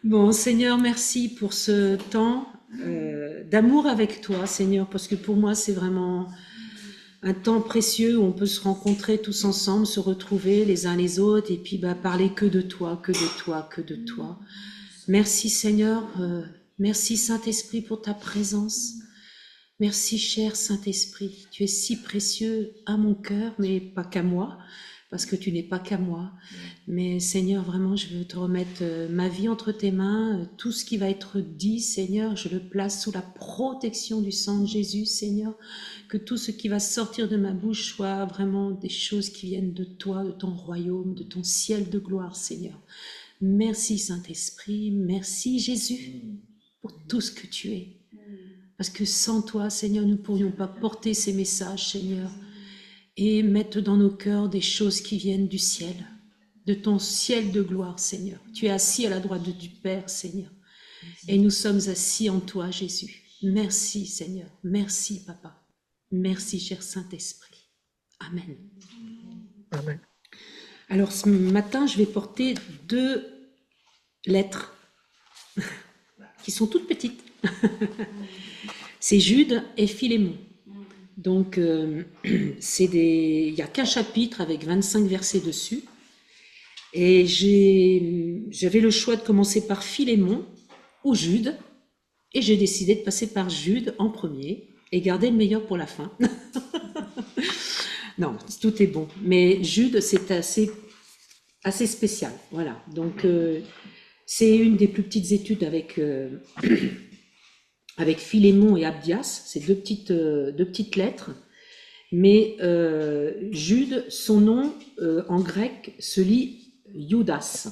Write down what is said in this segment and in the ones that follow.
Bon, Seigneur, merci pour ce temps d'amour avec toi, Seigneur, parce que pour moi, c'est vraiment un temps précieux où on peut se rencontrer tous ensemble, se retrouver les uns les autres, et puis parler que de toi, que de toi, que de toi. Merci, Seigneur. Merci, Saint-Esprit, pour ta présence. Merci, cher Saint-Esprit. Tu es si précieux à mon cœur, mais pas qu'à moi, parce que tu n'es pas qu'à moi. Mais Seigneur, vraiment, je veux te remettre ma vie entre tes mains. Tout ce qui va être dit, Seigneur, je le place sous la protection du sang de Jésus, Seigneur. Que tout ce qui va sortir de ma bouche soit vraiment des choses qui viennent de toi, de ton royaume, de ton ciel de gloire, Seigneur. Merci, Saint-Esprit. Merci, Jésus, pour tout ce que tu es. Parce que sans toi, Seigneur, nous ne pourrions pas porter ces messages, Seigneur, et mettre dans nos cœurs des choses qui viennent du ciel, de ton ciel de gloire, Seigneur. Tu es assis à la droite du Père, Seigneur, et nous sommes assis en toi, Jésus. Merci, Seigneur. Merci, Papa. Merci, cher Saint-Esprit. Amen. Amen. Alors, ce matin, je vais porter 2 lettres qui sont toutes petites. C'est Jude et Philémon. Donc, il n'y a qu'un chapitre avec 25 versets dessus. Et j'avais le choix de commencer par Philémon ou Jude. Et j'ai décidé de passer par Jude en premier et garder le meilleur pour la fin. Non, tout est bon. Mais Jude, c'est assez spécial. Voilà. Donc, c'est une des plus petites études avec Philémon et Abdias. C'est deux petites lettres. Mais Jude, son nom en grec se lit Judas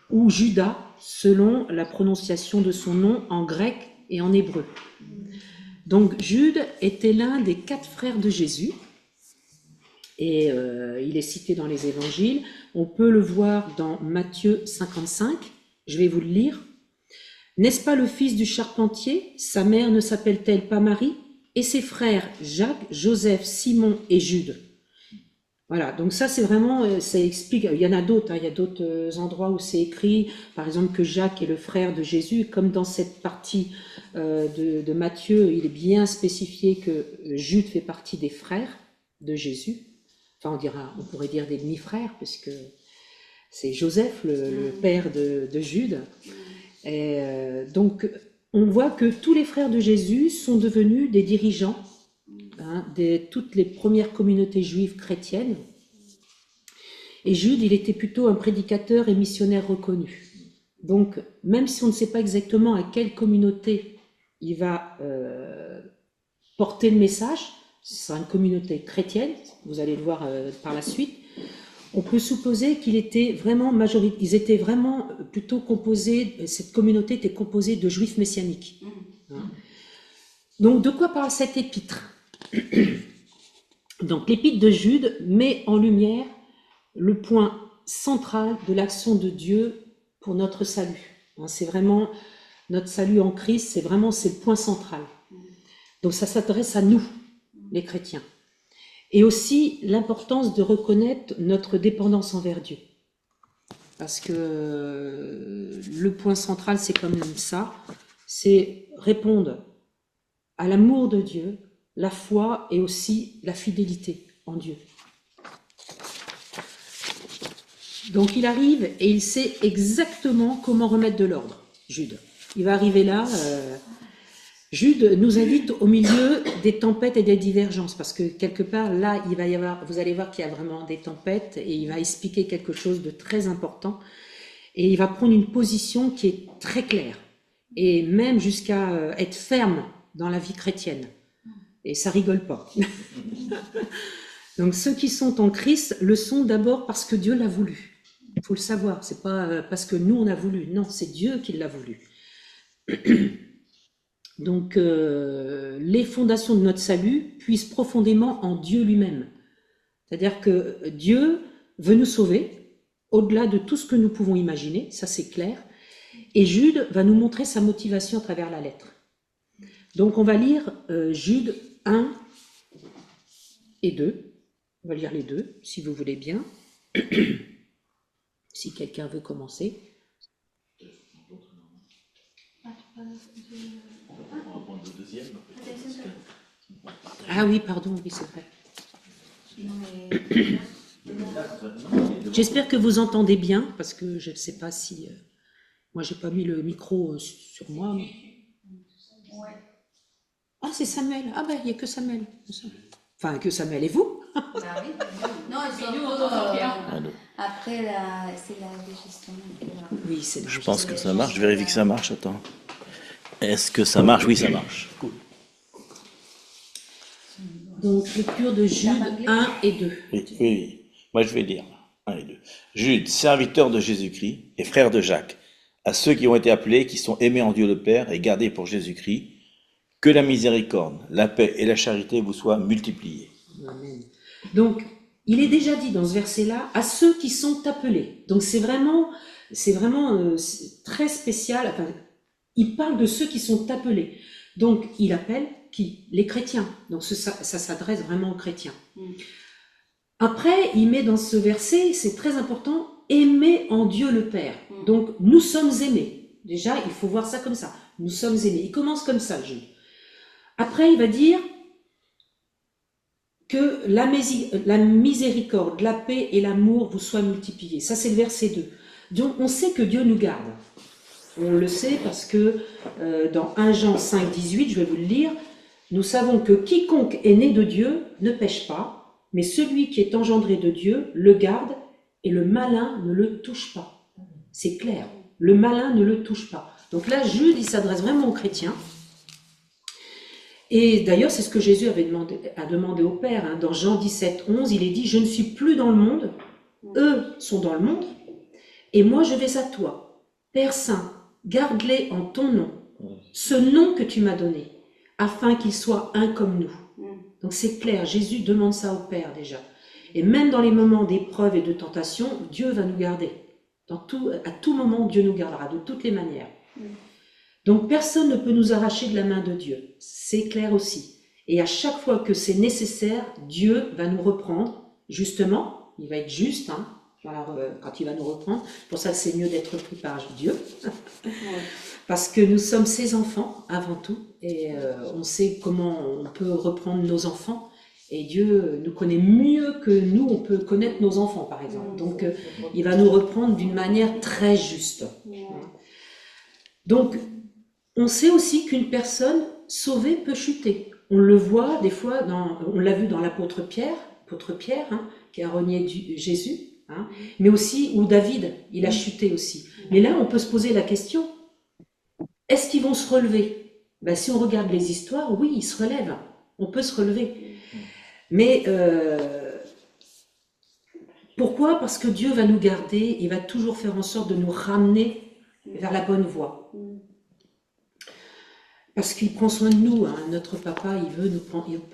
ou Judas selon la prononciation de son nom en grec et en hébreu. Donc Jude était l'un des 4 frères de Jésus et il est cité dans les évangiles. On peut le voir dans Matthieu 55, je vais vous le lire. N'est-ce pas le fils du charpentier? Sa mère ne s'appelle-t-elle pas Marie? Et ses frères Jacques, Joseph, Simon et Jude. Voilà, donc ça c'est vraiment, ça explique, il y en a d'autres, hein, il y a d'autres endroits où c'est écrit, par exemple que Jacques est le frère de Jésus, comme dans cette partie de Matthieu, il est bien spécifié que Jude fait partie des frères de Jésus, enfin on pourrait dire des demi-frères, puisque c'est Joseph, le père de Jude. Et donc, on voit que tous les frères de Jésus sont devenus des dirigeants de toutes les premières communautés juives chrétiennes. Et Jude, il était plutôt un prédicateur et missionnaire reconnu. Donc, même si on ne sait pas exactement à quelle communauté il va porter le message, ce sera une communauté chrétienne, vous allez le voir par la suite, on peut supposer qu'il était vraiment majoritaire, ils étaient vraiment plutôt composés, cette communauté était composée de juifs messianiques. Donc, de quoi parle cette épître? Donc, l'épître de Jude met en lumière le point central de l'action de Dieu pour notre salut. C'est vraiment notre salut en Christ, c'est le point central. Donc, ça s'adresse à nous, les chrétiens. Et aussi l'importance de reconnaître notre dépendance envers Dieu. Parce que le point central, c'est quand même ça, c'est répondre à l'amour de Dieu, la foi et aussi la fidélité en Dieu. Donc il arrive et il sait exactement comment remettre de l'ordre, Jude. Il va arriver là... Jude nous invite au milieu des tempêtes et des divergences, parce que quelque part, là, vous allez voir qu'il y a vraiment des tempêtes, et il va expliquer quelque chose de très important, et il va prendre une position qui est très claire, et même jusqu'à être ferme dans la vie chrétienne. Et ça rigole pas. Donc ceux qui sont en Christ le sont d'abord parce que Dieu l'a voulu. Il faut le savoir, c'est pas parce que nous on a voulu, non, c'est Dieu qui l'a voulu. Donc, les fondations de notre salut puissent profondément en Dieu lui-même. C'est-à-dire que Dieu veut nous sauver, au-delà de tout ce que nous pouvons imaginer, ça c'est clair, et Jude va nous montrer sa motivation à travers la lettre. Donc, on va lire Jude 1 et 2. On va lire les deux, si vous voulez bien. Si quelqu'un veut commencer. On va prendre le deuxième. Ah oui, pardon, oui, c'est vrai. Non, J'espère que vous entendez bien, parce que je ne sais pas si... moi, j'ai pas mis le micro sur moi. Mais... Ah, c'est Samuel. Ah ben, il n'y a que Samuel. Enfin, que Samuel et vous. Bah oui. Non, ils sont nous, on t'entend bien. Après, c'est la digestion. Oui, c'est je pense que ça marche. Je vérifie que ça marche. Attends. Est-ce que ça marche? Oui, ça marche. Cool. Donc, lecture de Jude 1 et 2. Oui, oui, oui. Moi, je vais lire. 1 et 2. Jude, serviteur de Jésus-Christ et frère de Jacques, à ceux qui ont été appelés, qui sont aimés en Dieu le Père et gardés pour Jésus-Christ, que la miséricorde, la paix et la charité vous soient multipliées. Amen. Donc, il est déjà dit dans ce verset-là, à ceux qui sont appelés. Donc, c'est vraiment c'est très spécial. Enfin, il parle de ceux qui sont appelés. Donc, il appelle qui? Les chrétiens. Donc, ça s'adresse vraiment aux chrétiens. Après, il met dans ce verset, c'est très important, aimer en Dieu le Père. Donc, nous sommes aimés. Déjà, il faut voir ça comme ça. Nous sommes aimés. Il commence comme ça, Jude. Après, il va dire que la miséricorde, la paix et l'amour vous soient multipliés. Ça, c'est le verset 2. Donc, on sait que Dieu nous garde. On le sait parce que dans 1 Jean 5, 18, je vais vous le lire, nous savons que quiconque est né de Dieu ne pêche pas, mais celui qui est engendré de Dieu le garde et le malin ne le touche pas. C'est clair, le malin ne le touche pas. Donc là, Jude, il s'adresse vraiment aux chrétiens. Et d'ailleurs, c'est ce que Jésus a demandé au Père. Hein. Dans Jean 17, 11, il est dit « Je ne suis plus dans le monde, eux sont dans le monde, et moi je vais à toi. Père Saint, garde-les en ton nom, ce nom que tu m'as donné, afin qu'ils soient un comme nous. » Donc c'est clair, Jésus demande ça au Père déjà. Et même dans les moments d'épreuve et de tentation, Dieu va nous garder. À tout moment, Dieu nous gardera, de toutes les manières. Donc personne ne peut nous arracher de la main de Dieu, c'est clair aussi. Et à chaque fois que c'est nécessaire, Dieu va nous reprendre, justement, il va être juste, hein, quand il va nous reprendre. Pour ça, c'est mieux d'être pris par Dieu, parce que nous sommes ses enfants avant tout, et on sait comment on peut reprendre nos enfants, et Dieu nous connaît mieux que nous, on peut connaître nos enfants, par exemple. Donc, il va nous reprendre d'une manière très juste. Donc, on sait aussi qu'une personne sauvée peut chuter. On le voit des fois, on l'a vu dans l'apôtre Pierre, hein, qui a renié Jésus, hein, mais aussi où David, il a chuté aussi. Mais là, on peut se poser la question, est-ce qu'ils vont se relever? Ben, si on regarde les histoires, oui, ils se relèvent, on peut se relever. Mais pourquoi? Parce que Dieu va nous garder, il va toujours faire en sorte de nous ramener vers la bonne voie. Parce qu'il prend soin de nous, hein. Notre papa,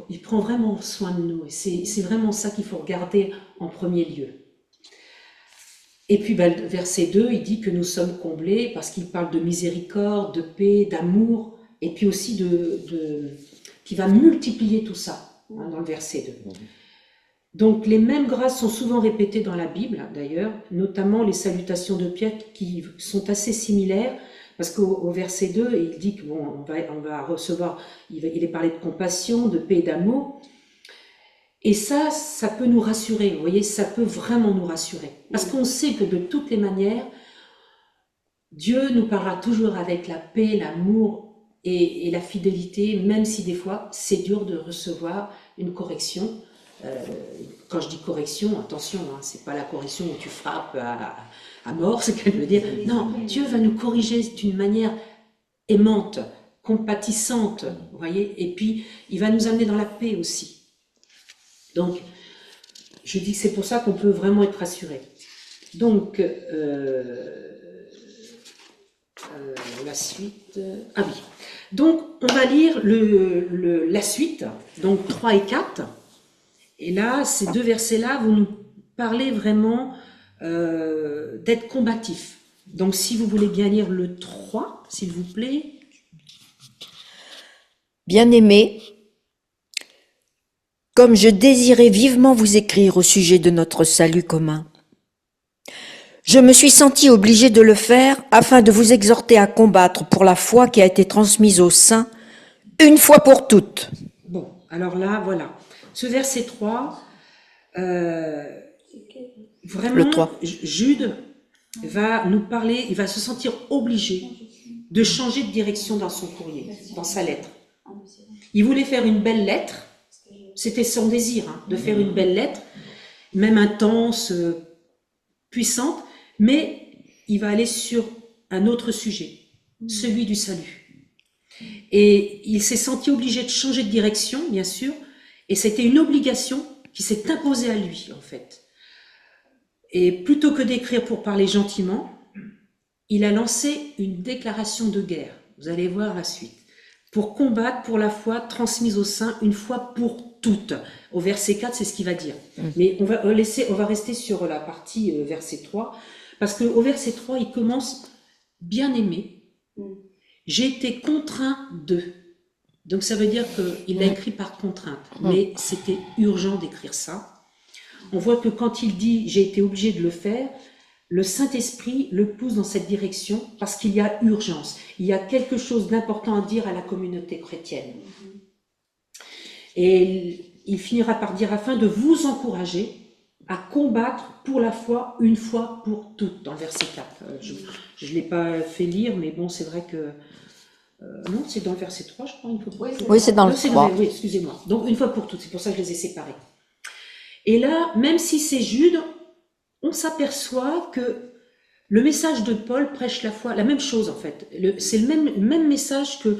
il prend vraiment soin de nous. Et c'est vraiment ça qu'il faut regarder en premier lieu. Et puis, ben, verset 2, il dit que nous sommes comblés parce qu'il parle de miséricorde, de paix, d'amour, et puis aussi qui va multiplier tout ça, hein, dans le verset 2. Donc, les mêmes grâces sont souvent répétées dans la Bible, d'ailleurs, notamment les salutations de Pierre qui sont assez similaires. Parce qu'au verset 2, il dit qu'on va recevoir, il est parlé de compassion, de paix, d'amour. Et ça peut nous rassurer, vous voyez, ça peut vraiment nous rassurer. Parce qu'on sait que de toutes les manières, Dieu nous parlera toujours avec la paix, l'amour et la fidélité, même si des fois, c'est dur de recevoir une correction. Quand je dis correction, attention, hein, c'est pas la correction où tu frappes à mort, ce qu'elle veut dire. Non, Dieu va nous corriger d'une manière aimante, compatissante, vous voyez, et puis il va nous amener dans la paix aussi. Donc, je dis que c'est pour ça qu'on peut vraiment être rassuré. Donc, la suite... Ah oui. Donc, on va lire la suite, donc 3 et 4. Et là, ces deux versets-là vont nous parler vraiment d'être combatif. Donc, si vous voulez bien lire le 3, s'il vous plaît. Bien-aimés, comme je désirais vivement vous écrire au sujet de notre salut commun, Je me suis senti obligé de le faire afin de vous exhorter à combattre pour la foi qui a été transmise aux saints une fois pour toutes. Bon, alors là, voilà. Ce verset 3, vraiment, Le 3. Jude va nous parler, il va se sentir obligé de changer de direction dans son courrier, dans sa lettre. Il voulait faire une belle lettre, c'était son désir, hein, de faire une belle lettre, même intense, puissante, mais il va aller sur un autre sujet, celui du salut. Et il s'est senti obligé de changer de direction, bien sûr, et c'était une obligation qui s'est imposée à lui, en fait. Et plutôt que d'écrire pour parler gentiment, il a lancé une déclaration de guerre. Vous allez voir la suite. Pour combattre pour la foi transmise aux saints une fois pour toutes. Au verset 4, c'est ce qu'il va dire. Mais on va rester sur la partie verset 3, parce qu'au verset 3, il commence « Bien-aimé, j'ai été contraint de ». Donc ça veut dire qu'il l'a écrit par contrainte, mais c'était urgent d'écrire ça. On voit que quand il dit « j'ai été obligé de le faire », le Saint-Esprit le pousse dans cette direction parce qu'il y a urgence. Il y a quelque chose d'important à dire à la communauté chrétienne. Et il finira par dire afin de vous encourager à combattre pour la foi une fois pour toutes, dans le verset 4. Je ne l'ai pas fait lire, mais bon, c'est vrai que... non, c'est dans le verset 3, je crois. Oui, c'est dans le 3. Oui, excusez-moi. Donc, une fois pour toutes, c'est pour ça que je les ai séparés. Et là, même si c'est Jude, on s'aperçoit que le message de Paul prêche la foi, la même chose en fait. C'est le même message que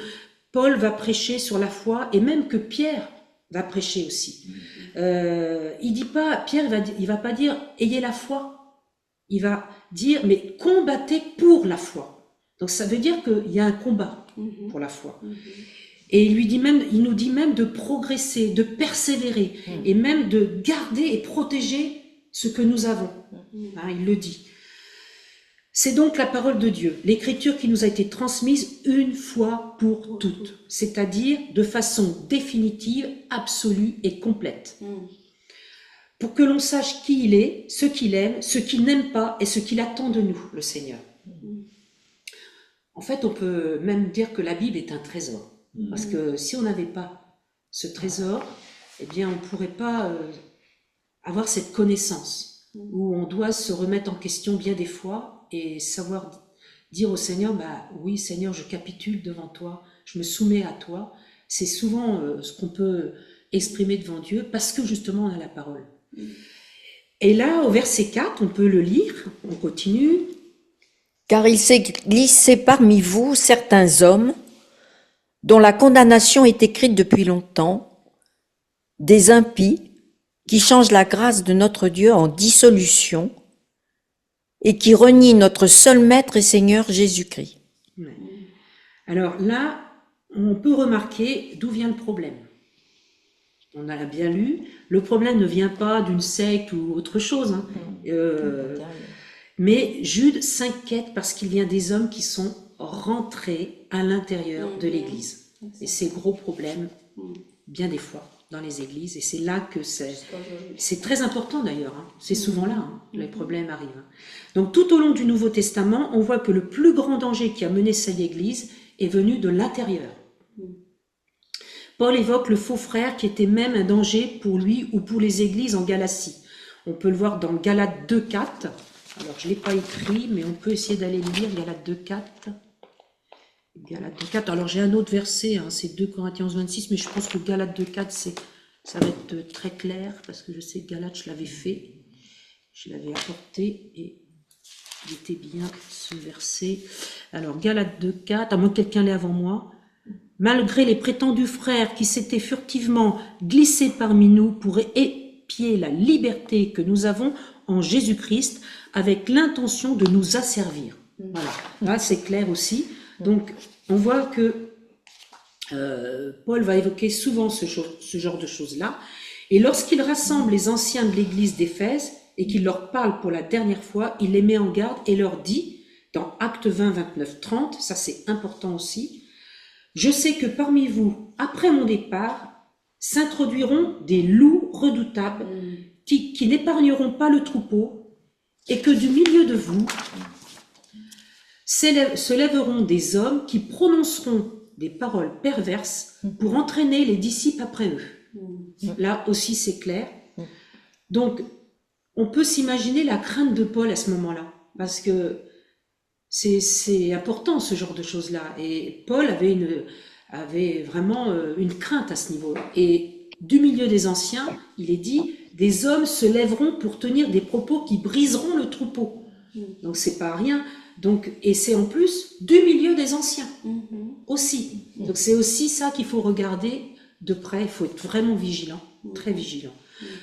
Paul va prêcher sur la foi et même que Pierre va prêcher aussi. Il dit pas, Pierre il va pas dire ayez la foi, il va dire mais combattez pour la foi. Donc ça veut dire qu'il y a un combat pour la foi. Et il nous dit même de progresser, de persévérer et même de garder et protéger ce que nous avons. Hein, il le dit. C'est donc la parole de Dieu, l'écriture qui nous a été transmise une fois pour toutes, c'est-à-dire de façon définitive, absolue et complète. Pour que l'on sache qui il est, ce qu'il aime, ce qu'il n'aime pas et ce qu'il attend de nous, le Seigneur. En fait, on peut même dire que la Bible est un trésor. Parce que si on n'avait pas ce trésor, eh bien, on ne pourrait pas avoir cette connaissance où on doit se remettre en question bien des fois et savoir dire au Seigneur, bah oui Seigneur, je capitule devant toi, je me soumets à toi. C'est souvent ce qu'on peut exprimer devant Dieu parce que justement on a la parole. Et là, au verset 4, on peut le lire, on continue. Car il s'est glissé parmi vous certains hommes dont la condamnation est écrite depuis longtemps, des impies qui changent la grâce de notre Dieu en dissolution et qui renient notre seul Maître et Seigneur Jésus-Christ. Ouais. Alors là, on peut remarquer d'où vient le problème. On a bien lu, le problème ne vient pas d'une secte ou autre chose, hein. Mais Jude s'inquiète parce qu'il vient des hommes qui sont rentrés à l'intérieur de l'Église. Et c'est gros problème, bien des fois, dans les églises. Et c'est là que c'est très important d'ailleurs. Hein. C'est souvent là, hein, les problèmes arrivent. Hein. Donc tout au long du Nouveau Testament, on voit que le plus grand danger qui a menacé l'Église est venu de l'intérieur. Paul évoque le faux frère qui était même un danger pour lui ou pour les églises en Galatie. On peut le voir dans Galates 2.4. Alors, je ne l'ai pas écrit, mais on peut essayer d'aller le lire, Galates 2.4. Galates 2.4. Alors, j'ai un autre verset, hein, c'est 2 Corinthiens 26, mais je pense que Galates 2.4, ça va être très clair, parce que je sais que Galates, je l'avais fait, je l'avais apporté, et il était bien ce verset. Alors, Galates 2.4, à moins que quelqu'un l'ait avant moi. Malgré les prétendus frères qui s'étaient furtivement glissés parmi nous pour épier la liberté que nous avons en Jésus-Christ, avec l'intention de nous asservir. Voilà, là c'est clair aussi. Donc on voit que Paul va évoquer souvent ce genre de choses-là. Et lorsqu'il rassemble les anciens de l'église d'Éphèse et qu'il leur parle pour la dernière fois, il les met en garde et leur dit, dans Actes 20, 29, 30, ça c'est important aussi, « Je sais que parmi vous, après mon départ, s'introduiront des loups redoutables qui n'épargneront pas le troupeau, et que du milieu de vous se lèveront des hommes qui prononceront des paroles perverses pour entraîner les disciples après eux. Là aussi, c'est clair. Donc, on peut s'imaginer la crainte de Paul à ce moment-là, parce que c'est important ce genre de choses-là. Et Paul avait vraiment une crainte à ce niveau-là. Et du milieu des anciens, il est dit, des hommes se lèveront pour tenir des propos qui briseront le troupeau. Donc c'est pas rien. Donc, et c'est en plus du milieu des anciens aussi. Donc c'est aussi ça qu'il faut regarder de près. Il faut être vraiment vigilant, très vigilant.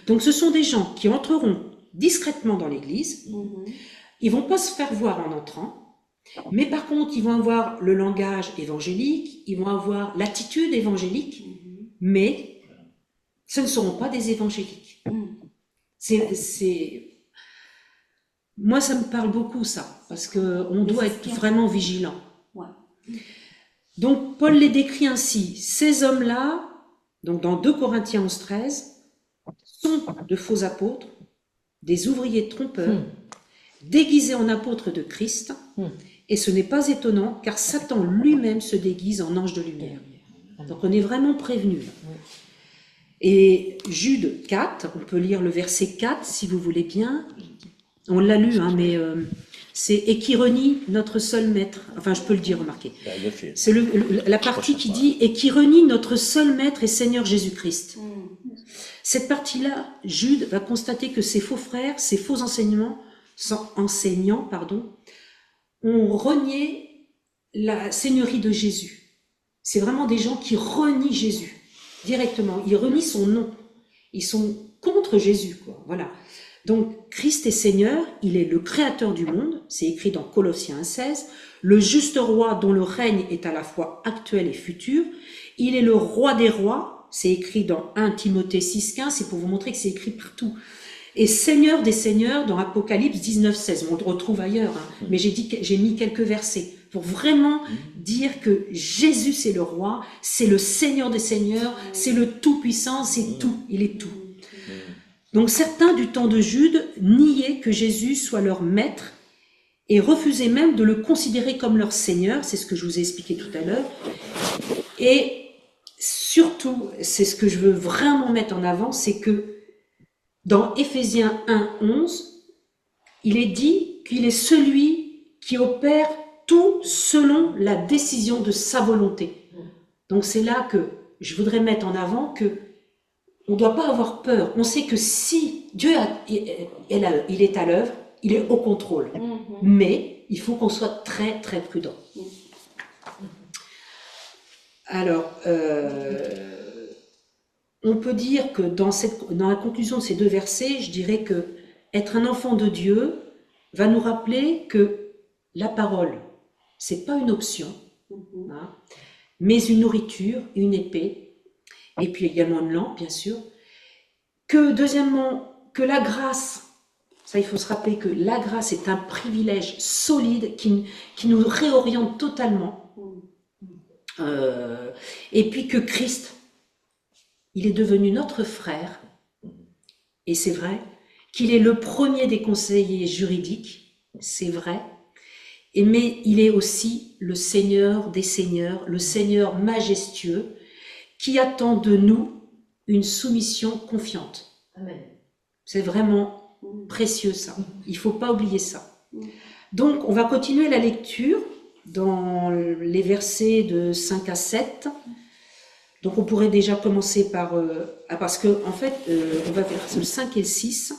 Donc ce sont des gens qui entreront discrètement dans l'église. Ils vont pas se faire voir en entrant, mais par contre ils vont avoir le langage évangélique, ils vont avoir l'attitude évangélique, mais ce ne seront pas des évangéliques. Moi, ça me parle beaucoup, ça, parce qu'on doit être vraiment vigilant. Ouais. Donc, Paul les décrit ainsi. Ces hommes-là, donc dans 2 Corinthiens 11-13, sont de faux apôtres, des ouvriers trompeurs, déguisés en apôtres de Christ, et ce n'est pas étonnant, car Satan lui-même se déguise en ange de lumière. Donc, on est vraiment prévenu. Et Jude 4, on peut lire le verset 4, si vous voulez bien. On l'a lu, hein, mais c'est « et qui renie notre seul maître ». Enfin, je peux le dire, remarquez. C'est la partie qui dit « et qui renie notre seul maître et Seigneur Jésus-Christ ». Cette partie-là, Jude va constater que ces faux frères, ces faux enseignants, ont renié la seigneurie de Jésus. C'est vraiment des gens qui renient Jésus directement. Ils renient son nom. Ils sont contre Jésus, quoi. Voilà. Donc, Christ est Seigneur, il est le créateur du monde, c'est écrit dans Colossiens 1,16, le juste roi dont le règne est à la fois actuel et futur, il est le roi des rois, c'est écrit dans 1 Timothée 6,15, c'est pour vous montrer que c'est écrit partout. Et Seigneur des seigneurs dans Apocalypse 19,16, on le retrouve ailleurs, hein, mais j'ai mis quelques versets pour vraiment dire que Jésus c'est le roi, c'est le Seigneur des seigneurs, c'est le tout-puissant, c'est tout, il est tout. Donc certains du temps de Jude niaient que Jésus soit leur maître et refusaient même de le considérer comme leur Seigneur, c'est ce que je vous ai expliqué tout à l'heure. Et surtout, c'est ce que je veux vraiment mettre en avant, c'est que dans Éphésiens 1,11, il est dit qu'il est celui qui opère tout selon la décision de sa volonté. Donc c'est là que je voudrais mettre en avant que on ne doit pas avoir peur. On sait que si Dieu il est à l'œuvre, il est au contrôle. Mais il faut qu'on soit très, très prudent. Alors, on peut dire que dans la conclusion de ces 2 versets, je dirais que être un enfant de Dieu va nous rappeler que la parole, c'est pas une option, hein, mais une nourriture, une épée, et puis également une lampe, bien sûr. Que, deuxièmement, que la grâce, ça il faut se rappeler que la grâce est un privilège solide qui nous réoriente totalement. Et puis que Christ, il est devenu notre frère, et c'est vrai, qu'il est le premier des conseillers juridiques, c'est vrai, mais il est aussi le Seigneur des seigneurs, le Seigneur majestueux, qui attend de nous une soumission confiante. Amen. C'est vraiment précieux ça. Il ne faut pas oublier ça. Donc, on va continuer la lecture dans les versets de 5 à 7. Donc, on pourrait déjà commencer par... parce que, en fait, on va faire le 5 et le 6.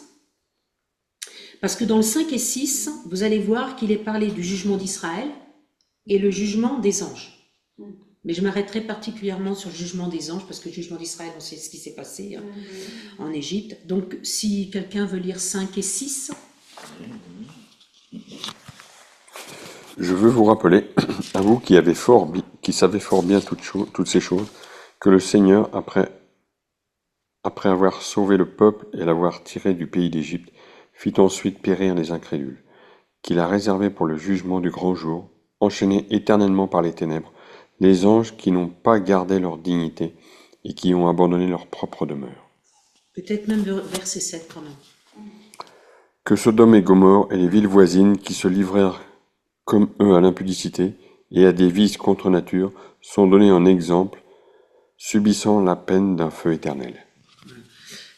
Parce que dans le 5 et 6, vous allez voir qu'il est parlé du jugement d'Israël et le jugement des anges. Mais je m'arrêterai particulièrement sur le jugement des anges, parce que le jugement d'Israël, on sait ce qui s'est passé en Égypte. Donc, si quelqu'un veut lire 5 et 6. Je veux vous rappeler, à vous qui savez fort bien toutes ces choses, que le Seigneur, après avoir sauvé le peuple et l'avoir tiré du pays d'Égypte, fit ensuite périr les incrédules, qu'il a réservés pour le jugement du grand jour, enchaînés éternellement par les ténèbres, les anges qui n'ont pas gardé leur dignité et qui ont abandonné leur propre demeure. Peut-être même le verset 7 quand même. que Sodome et Gomorrhe et les villes voisines qui se livrèrent comme eux à l'impudicité et à des vices contre nature sont donnés en exemple, subissant la peine d'un feu éternel.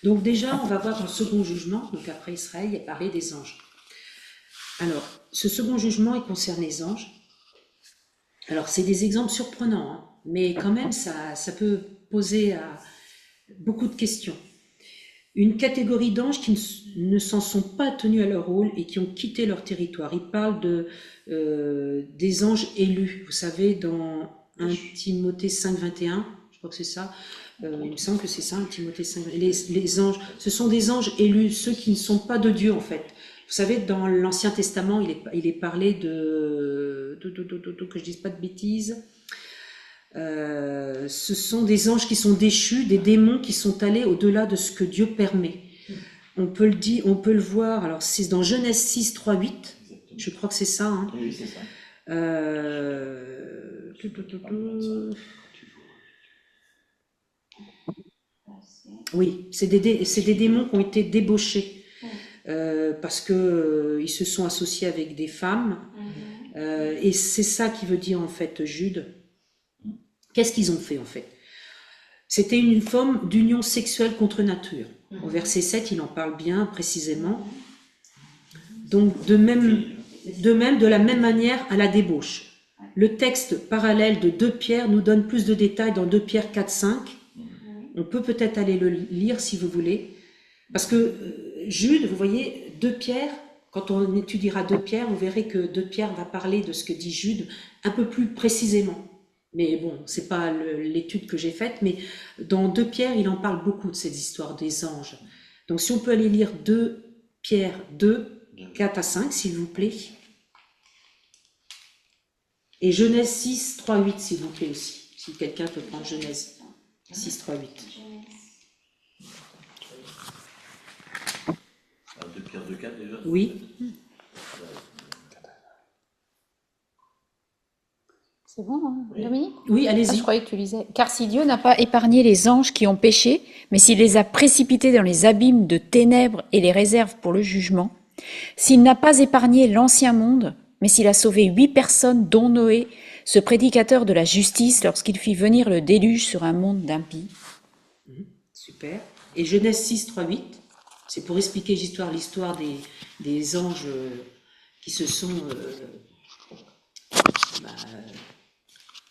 Donc déjà, on va voir un second jugement, donc après Israël, il est parlé des anges. Alors, ce second jugement, il concerne les anges. Alors, c'est des exemples surprenants, hein, mais quand même, ça peut poser beaucoup de questions. Une catégorie d'anges qui ne s'en sont pas tenus à leur rôle et qui ont quitté leur territoire. Il parle des anges élus. Vous savez, dans 1 Timothée 5, 21, je crois que c'est ça, il me semble que c'est ça, 1 Timothée 5, les anges, ce sont des anges élus, ceux qui ne sont pas de Dieu en fait. Vous savez, dans l'Ancien Testament, il est parlé que je dise pas de bêtises, ce sont des anges qui sont déchus, des démons qui sont allés au-delà de ce que Dieu permet. On peut le voir, alors c'est dans Genèse 6, 3, 8, je crois que c'est ça. Hein. Oui, c'est ça. Oui, c'est des démons qui ont été débauchés parce que ils se sont associés avec des femmes et c'est ça qui veut dire en fait Jude. Qu'est-ce qu'ils ont fait en fait? C'était une forme d'union sexuelle contre nature. Au verset 7, il en parle bien précisément. Donc de la même manière à la débauche. Le texte parallèle de 2 Pierre nous donne plus de détails dans 2 Pierre 4, 5. On peut peut-être aller le lire si vous voulez. Parce que Jude, vous voyez, 2 Pierre, quand on étudiera 2 Pierre, vous verrez que 2 Pierre va parler de ce que dit Jude un peu plus précisément. Mais bon, c'est pas l'étude que j'ai faite, mais dans 2 Pierre, il en parle beaucoup de cette histoire des anges. Donc si on peut aller lire 2 Pierre 2, 4 à 5, s'il vous plaît. Et Genèse 6, 3, 8, s'il vous plaît aussi. Si quelqu'un peut prendre Genèse 6, 3, 8. 2 Pierre 2, 4 déjà. Oui. C'est bon, hein, Dominique? Oui, Ah, allez-y. je croyais que tu lisais. Car si Dieu n'a pas épargné les anges qui ont péché, mais s'il les a précipités dans les abîmes de ténèbres et les réserve pour le jugement, s'il n'a pas épargné l'ancien monde, mais s'il a sauvé 8 personnes, dont Noé, ce prédicateur de la justice, lorsqu'il fit venir le déluge sur un monde d'impies. Super. Et Genèse 6, 3, 8, c'est pour expliquer l'histoire des anges qui se sont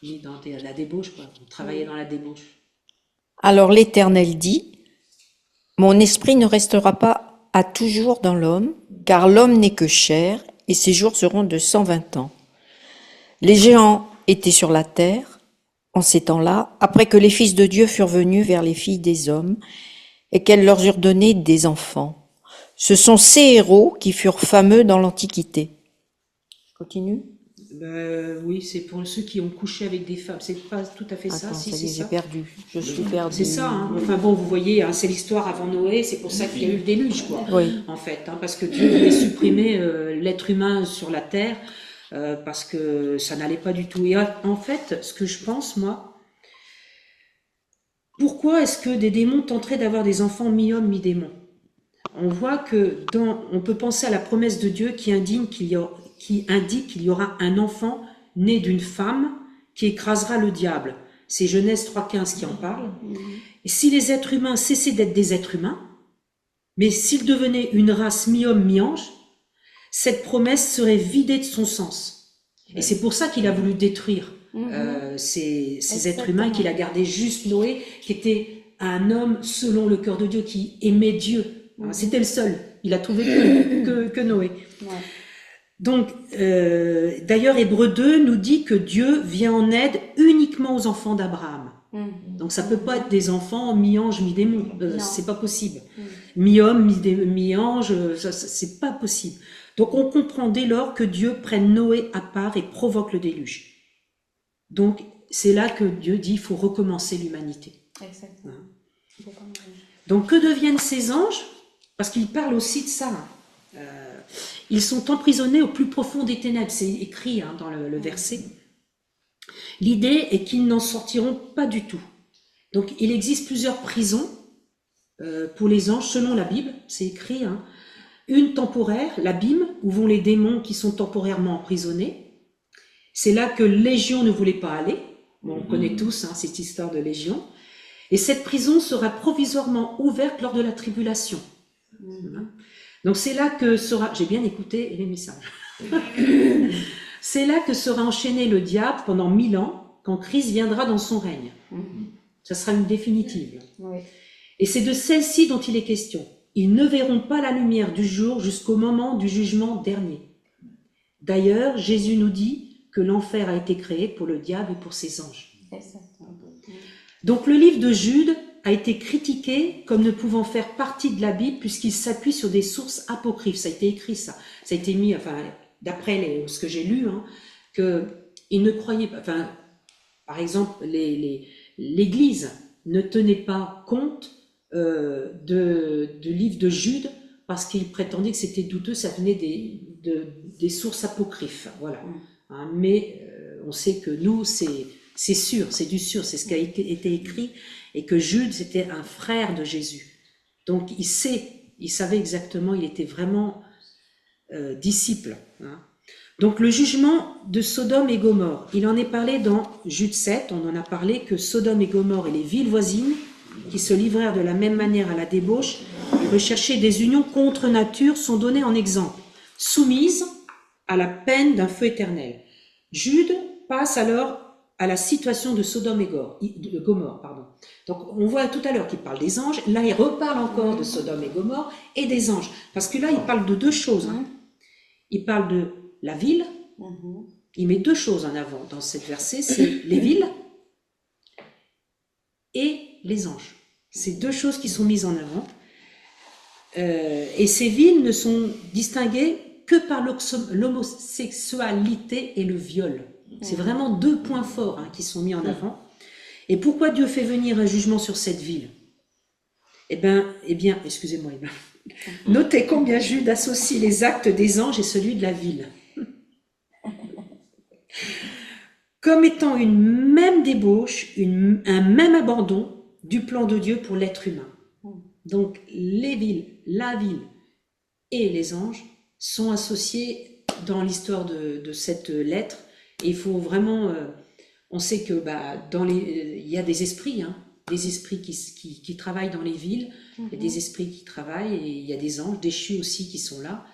mis dans la débauche, quoi. On travaillait dans la débauche. Alors l'Éternel dit, mon esprit ne restera pas à toujours dans l'homme, car l'homme n'est que chair, et ses jours seront de 120 ans. Les géants étaient sur la terre, en ces temps-là, après que les fils de Dieu furent venus vers les filles des hommes, et qu'elles leur eurent donné des enfants. Ce sont ces héros qui furent fameux dans l'Antiquité. Continue. Oui, c'est pour ceux qui ont couché avec des femmes. C'est pas tout à fait ça, Attends, si ça y c'est est, j'ai ça. perdu. Je suis perdue. C'est ça, hein. Enfin bon, vous voyez, hein, c'est l'histoire avant Noé, c'est pour ça qu'il y a eu le déluge, quoi. Oui. En fait, hein, parce que Dieu voulait supprimer l'être humain sur la terre, parce que ça n'allait pas du tout. Et en fait, ce que je pense, moi, pourquoi est-ce que des démons tenteraient d'avoir des enfants mi-hommes, mi-démons? On voit que on peut penser à la promesse de Dieu qui indique qu'il y aura un enfant né d'une femme qui écrasera le diable. C'est Genèse 3,15 qui en parle. Et si les êtres humains cessaient d'être des êtres humains, mais s'ils devenaient une race mi-homme, mi-ange, cette promesse serait vidée de son sens. Et c'est pour ça qu'il a voulu détruire ces êtres humains, qu'il a gardé juste Noé, qui était un homme selon le cœur de Dieu, qui aimait Dieu. C'était le seul. Il a trouvé que Noé. Ouais. Donc, d'ailleurs, Hébreux 2 nous dit que Dieu vient en aide uniquement aux enfants d'Abraham. Donc, ça peut pas être des enfants mi-ange, mi-démon. C'est pas possible. Mi-homme, mi-ange, c'est pas possible. Donc, on comprend dès lors que Dieu prenne Noé à part et provoque le déluge. Donc, c'est là que Dieu dit qu'il faut recommencer l'humanité. Exactement. Donc, que deviennent ces anges? Parce qu'il parle aussi de ça. Ils sont emprisonnés au plus profond des ténèbres. C'est écrit dans le verset. L'idée est qu'ils n'en sortiront pas du tout. Donc, il existe plusieurs prisons pour les anges, selon la Bible. C'est écrit. Une temporaire, l'abîme, où vont les démons qui sont temporairement emprisonnés. C'est là que Légion ne voulait pas aller. Bon, on connaît tous cette histoire de Légion. Et cette prison sera provisoirement ouverte lors de la tribulation. Donc c'est là que sera... J'ai bien écouté les messages. C'est là que sera enchaîné le diable pendant 1000 ans, quand Christ viendra dans son règne. Ça sera une définitive. Oui. Et c'est de celle-ci dont il est question. Ils ne verront pas la lumière du jour jusqu'au moment du jugement dernier. D'ailleurs, Jésus nous dit que l'enfer a été créé pour le diable et pour ses anges. Donc le livre de Jude a été critiqué comme ne pouvant faire partie de la Bible puisqu'il s'appuie sur des sources apocryphes. Ça a été écrit, ça. Ça a été mis, enfin, d'après ce que j'ai lu, qu'ils ne croyaient pas... Enfin, par exemple, l'Église ne tenait pas compte du livre de Jude parce qu'il prétendait que c'était douteux, ça venait des sources apocryphes. Voilà. Mais on sait que nous, c'est sûr, c'est du sûr, c'est ce qui a été écrit, et que Jude, c'était un frère de Jésus. Donc il savait exactement, il était vraiment disciple. Donc le jugement de Sodome et Gomorrhe, il en est parlé dans Jude 7, on en a parlé que Sodome et Gomorrhe et les villes voisines, qui se livrèrent de la même manière à la débauche et recherchaient des unions contre nature, sont données en exemple, soumises à la peine d'un feu éternel. Jude passe alors à la situation de Sodome et Gomorrhe. Donc on voit tout à l'heure qu'il parle des anges, là il reparle encore de Sodome et Gomorrhe et des anges, parce que là il parle de deux choses. Il parle de la ville, il met deux choses en avant dans cette verset, c'est les villes et les anges. C'est deux choses qui sont mises en avant. Et ces villes ne sont distinguées que par l'homosexualité et le viol. C'est vraiment deux points forts qui sont mis en avant. Et pourquoi Dieu fait venir un jugement sur cette ville? Eh bien, excusez-moi, notez combien Jude associe les actes des anges et celui de la ville. Comme étant une même débauche, un même abandon du plan de Dieu pour l'être humain. Donc les villes, la ville et les anges sont associés dans l'histoire de cette lettre. Et il faut vraiment, on sait que il y a des esprits qui travaillent dans les villes, il y a des esprits qui travaillent et il y a des anges déchus aussi qui sont là.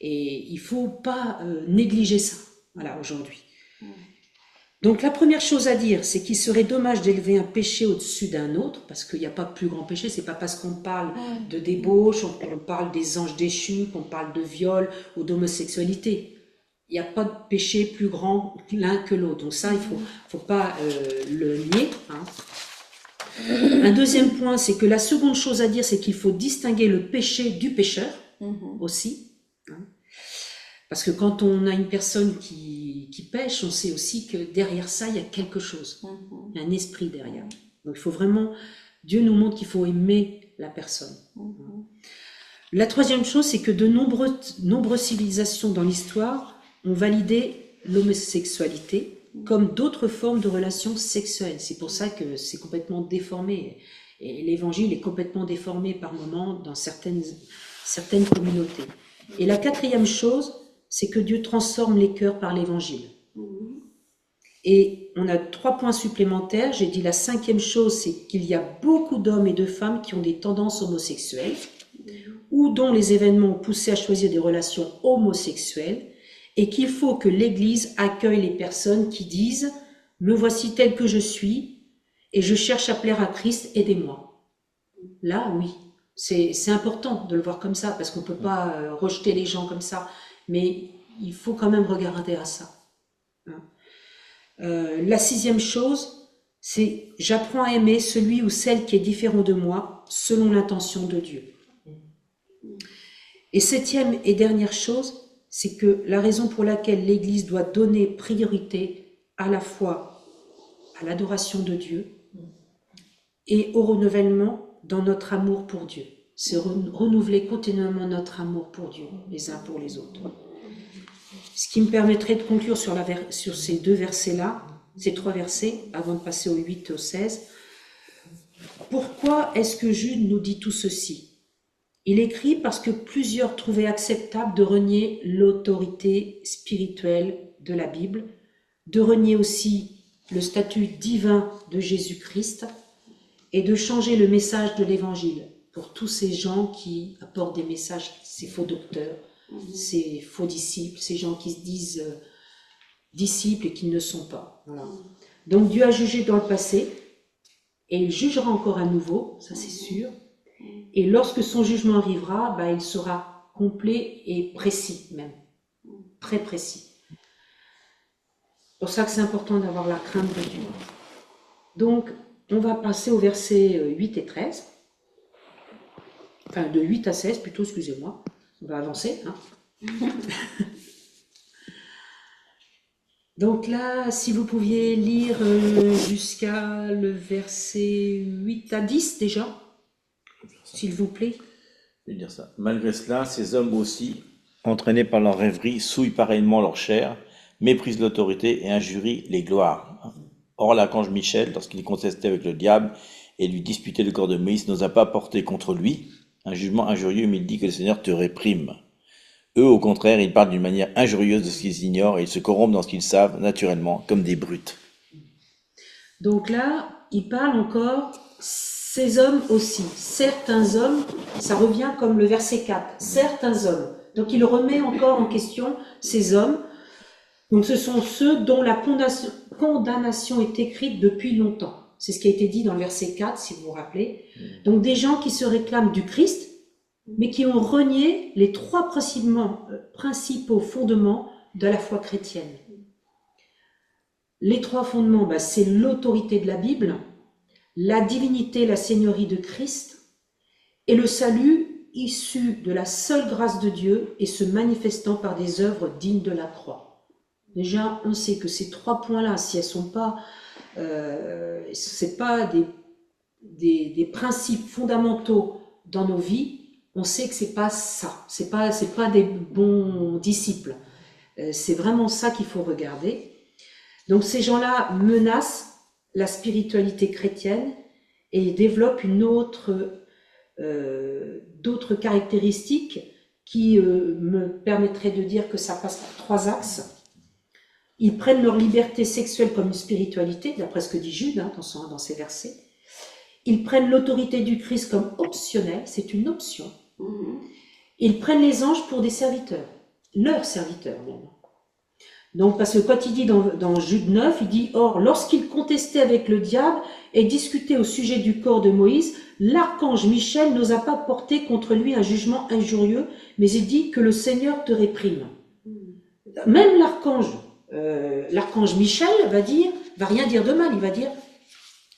Et il ne faut pas négliger ça, voilà, aujourd'hui. Donc la première chose à dire, c'est qu'il serait dommage d'élever un péché au-dessus d'un autre, parce qu'il n'y a pas de plus grand péché, c'est pas parce qu'on parle de débauche, on parle des anges déchus, qu'on parle de viol ou d'homosexualité. Il n'y a pas de péché plus grand l'un que l'autre. Donc ça, il faut pas le nier. Un deuxième point, c'est que la seconde chose à dire, c'est qu'il faut distinguer le péché du pécheur aussi. Parce que quand on a une personne qui pêche, on sait aussi que derrière ça, il y a quelque chose. Il y a un esprit derrière. Donc il faut vraiment... Dieu nous montre qu'il faut aimer la personne. La troisième chose, c'est que de nombreuses civilisations dans l'histoire ont validé l'homosexualité comme d'autres formes de relations sexuelles. C'est pour ça que c'est complètement déformé. Et l'évangile est complètement déformé par moments dans certaines communautés. Et la quatrième chose, c'est que Dieu transforme les cœurs par l'évangile. Et on a 3 points supplémentaires. J'ai dit la cinquième chose, c'est qu'il y a beaucoup d'hommes et de femmes qui ont des tendances homosexuelles ou dont les événements ont poussé à choisir des relations homosexuelles, et qu'il faut que l'Église accueille les personnes qui disent « Me voici tel que je suis et je cherche à plaire à Christ, aidez-moi ». Là, oui, c'est important de le voir comme ça, parce qu'on ne peut pas rejeter les gens comme ça, mais il faut quand même regarder à ça. La 6e chose, c'est « J'apprends à aimer celui ou celle qui est différent de moi, selon l'intention de Dieu ». Et 7e et dernière chose, c'est que la raison pour laquelle l'Église doit donner priorité à la fois à l'adoration de Dieu et au renouvellement dans notre amour pour Dieu. C'est renouveler continuellement notre amour pour Dieu, les uns pour les autres. Ce qui me permettrait de conclure sur ces 2 versets-là, ces 3 versets, avant de passer au 8 et au 16. Pourquoi est-ce que Jude nous dit tout ceci? Il écrit parce que plusieurs trouvaient acceptable de renier l'autorité spirituelle de la Bible, de renier aussi le statut divin de Jésus-Christ et de changer le message de l'Évangile pour tous ces gens qui apportent des messages, ces faux docteurs, ces faux disciples, ces gens qui se disent disciples et qui ne le sont pas. Voilà. Donc Dieu a jugé dans le passé et il jugera encore à nouveau, ça c'est sûr. Et lorsque son jugement arrivera, il sera complet et précis même, très précis. C'est pour ça que c'est important d'avoir la crainte de Dieu. Donc, on va passer au verset 8 et 13. Enfin, de 8 à 16 plutôt, excusez-moi. On va avancer. Donc là, si vous pouviez lire jusqu'à le verset 8 à 10 déjà, s'il vous plaît. Je vais dire ça. Malgré cela, ces hommes aussi, entraînés par leur rêverie, souillent pareillement leur chair, méprisent l'autorité et injurient les gloires. Or, l'archange Michel, lorsqu'il contestait avec le diable et lui disputait le corps de Moïse, n'osa pas porter contre lui un jugement injurieux, mais il dit que le Seigneur te réprime. Eux, au contraire, ils parlent d'une manière injurieuse de ce qu'ils ignorent et ils se corrompent dans ce qu'ils savent, naturellement, comme des brutes. Donc là, il parle encore, ces hommes aussi, certains hommes, ça revient comme le verset 4, certains hommes. Donc il remet encore en question ces hommes. Donc ce sont ceux dont la condamnation est écrite depuis longtemps. C'est ce qui a été dit dans le verset 4, si vous vous rappelez. Donc des gens qui se réclament du Christ, mais qui ont renié les trois principaux fondements de la foi chrétienne. Les trois fondements, c'est l'autorité de la Bible, la divinité, la seigneurie de Christ, et le salut issu de la seule grâce de Dieu et se manifestant par des œuvres dignes de la croix. Déjà, on sait que ces trois points-là, si elles sont pas, c'est pas des principes fondamentaux dans nos vies, on sait que c'est pas ça, c'est pas des bons disciples. C'est vraiment ça qu'il faut regarder. Donc ces gens-là menacent la spiritualité chrétienne et développent d'autres caractéristiques qui me permettraient de dire que ça passe par trois axes. Ils prennent leur liberté sexuelle comme une spiritualité, d'après ce que dit Jude dans ces versets. Ils prennent l'autorité du Christ comme optionnelle, c'est une option. Ils prennent les anges pour des serviteurs, leurs serviteurs même. Donc, parce que quand il dit dans Jude 9, il dit « Or, lorsqu'il contestait avec le diable et discutait au sujet du corps de Moïse, l'archange Michel n'osa pas porter contre lui un jugement injurieux, mais il dit que le Seigneur te réprime. » Même l'archange Michel va rien dire de mal, il va dire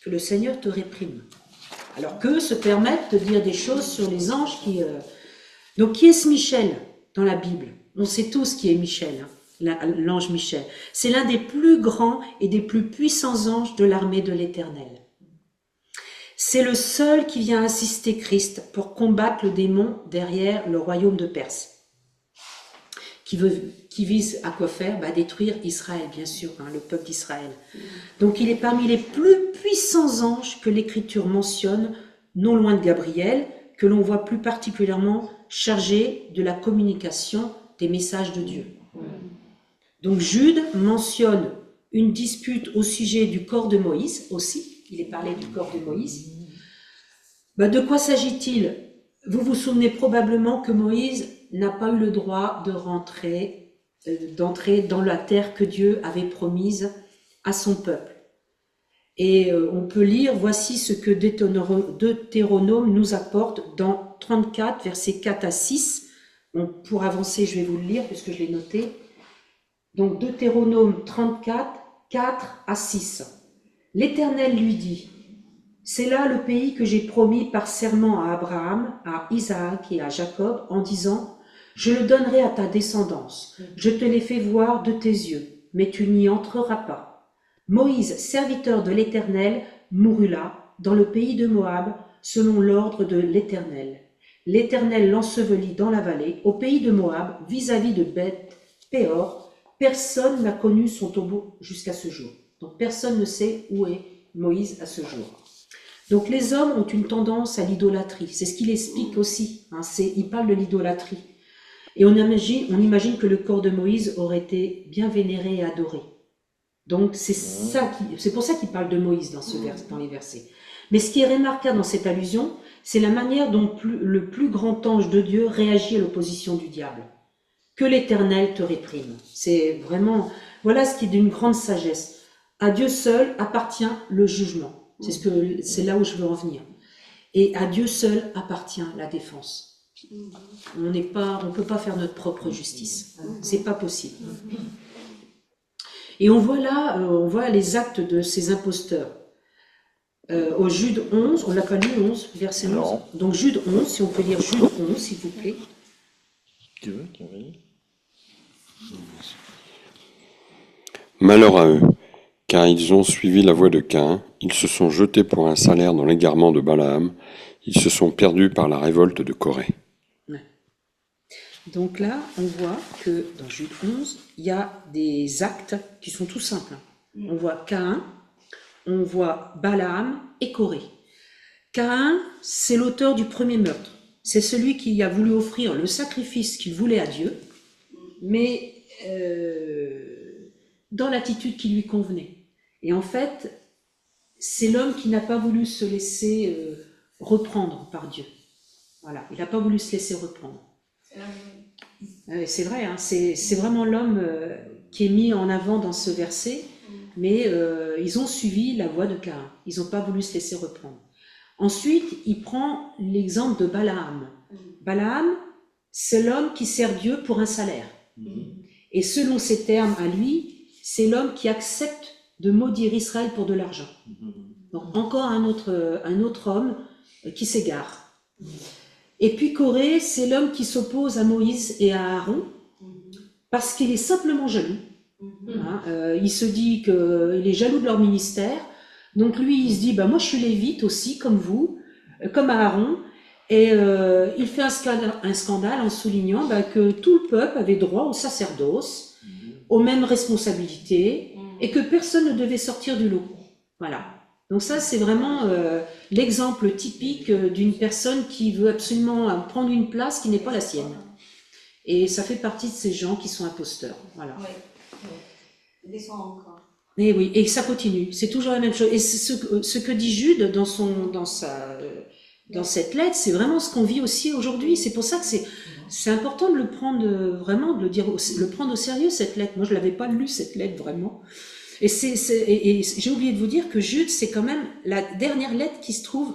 que le Seigneur te réprime. Alors qu'eux se permettent de dire des choses sur les anges qui... Donc, qui est ce Michel dans la Bible? On sait tous qui est Michel, l'ange Michel. C'est l'un des plus grands et des plus puissants anges de l'armée de l'Éternel. C'est le seul qui vient assister Christ pour combattre le démon derrière le royaume de Perse. Qui vise à quoi faire? Détruire Israël, bien sûr, le peuple d'Israël. Donc il est parmi les plus puissants anges que l'Écriture mentionne, non loin de Gabriel, que l'on voit plus particulièrement chargé de la communication des messages de Dieu. Donc Jude mentionne une dispute au sujet du corps de Moïse aussi, il est parlé du corps de Moïse. De quoi s'agit-il? Vous vous souvenez probablement que Moïse n'a pas eu le droit d'entrer dans la terre que Dieu avait promise à son peuple. Et on peut lire, voici ce que Deutéronome nous apporte dans 34, versets 4 à 6. Pour avancer, je vais vous le lire puisque je l'ai noté. Donc Deutéronome 34, 4 à 6. L'Éternel lui dit, c'est là le pays que j'ai promis par serment à Abraham, à Isaac et à Jacob, en disant, je le donnerai à ta descendance, je te l'ai fait voir de tes yeux, mais tu n'y entreras pas. Moïse, serviteur de l'Éternel, mourut là, dans le pays de Moab, selon l'ordre de l'Éternel. L'Éternel l'ensevelit dans la vallée, au pays de Moab, vis-à-vis de Beth-Péor. Personne n'a connu son tombeau jusqu'à ce jour. Donc personne ne sait où est Moïse à ce jour. Donc les hommes ont une tendance à l'idolâtrie. C'est ce qu'il explique aussi. Hein, il parle de l'idolâtrie. Et on imagine que le corps de Moïse aurait été bien vénéré et adoré. Donc c'est pour ça qu'il parle de Moïse dans les versets. Mais ce qui est remarquable dans cette allusion, c'est la manière dont le plus grand ange de Dieu réagit à l'opposition du diable. Que l'Éternel te réprime. C'est vraiment, voilà ce qui est d'une grande sagesse. À Dieu seul appartient le jugement. C'est là où je veux en venir. Et à Dieu seul appartient la défense. On peut pas faire notre propre justice. C'est pas possible. Et on voit les actes de ces imposteurs. Au Jude 11, on l'a pas lu 11, verset 11. Non. Donc Jude 11, si on peut lire Jude 11, s'il vous plaît. Tu veux, tu veux? Malheur à eux, car ils ont suivi la voie de Caïn, ils se sont jetés pour un salaire dans l'égarement de Balaam, ils se sont perdus par la révolte de Corée. Ouais. Donc là, on voit que dans Jude 11, il y a des actes qui sont tout simples. On voit Caïn, on voit Balaam et Corée. Caïn, c'est l'auteur du premier meurtre. C'est celui qui a voulu offrir le sacrifice qu'il voulait à Dieu, mais dans l'attitude qui lui convenait. Et en fait, c'est l'homme qui n'a pas voulu se laisser reprendre par Dieu. Voilà, il n'a pas voulu se laisser reprendre. C'est vrai, hein, c'est vraiment l'homme qui est mis en avant dans ce verset, mais ils ont suivi la voie de Caïn. Ils n'ont pas voulu se laisser reprendre. Ensuite, il prend l'exemple de Balaam. Balaam, c'est l'homme qui sert Dieu pour un salaire. Et selon ses termes à lui, c'est l'homme qui accepte de maudire Israël pour de l'argent. Donc encore un autre homme qui s'égare. Et puis Corée, c'est l'homme qui s'oppose à Moïse et à Aaron parce qu'il est simplement jaloux. Hein, il se dit qu'il est jaloux de leur ministère. Donc lui, il se dit, moi je suis lévite aussi, comme vous, comme Aaron. Et il fait un scandale en soulignant que tout le peuple avait droit au sacerdoce, aux mêmes responsabilités, et que personne ne devait sortir du lot. Voilà. Donc ça, c'est vraiment l'exemple typique d'une personne qui veut absolument prendre une place qui n'est pas la sienne. Et ça fait partie de ces gens qui sont imposteurs. Voilà. Ils descendent encore. Et oui, et ça continue. C'est toujours la même chose. Et ce que dit Jude dans cette lettre, c'est vraiment ce qu'on vit aussi aujourd'hui. C'est pour ça que c'est important de le prendre vraiment, de le prendre au sérieux, cette lettre. Moi, je l'avais pas lu, cette lettre, vraiment. Et j'ai oublié de vous dire que Jude, c'est quand même la dernière lettre qui se trouve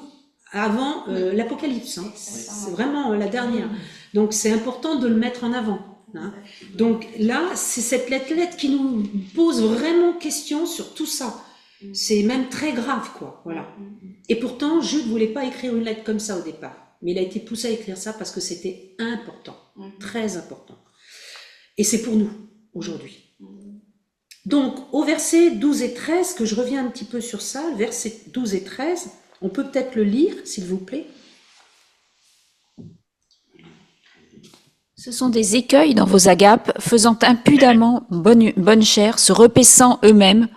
avant l'Apocalypse. Hein. C'est vraiment la dernière. Donc, c'est important de le mettre en avant. Hein. Donc là, c'est cette lettre qui nous pose vraiment question sur tout ça. C'est même très grave, quoi. Voilà. Et pourtant, Jude ne voulait pas écrire une lettre comme ça au départ. Mais il a été poussé à écrire ça parce que c'était important. Très important. Et c'est pour nous, aujourd'hui. Donc, au verset 12 et 13, que je reviens un petit peu sur ça, verset 12 et 13, on peut peut-être le lire, s'il vous plaît. Ce sont des écueils dans vos agapes, faisant impudemment bonne chair, se repaissant eux-mêmes.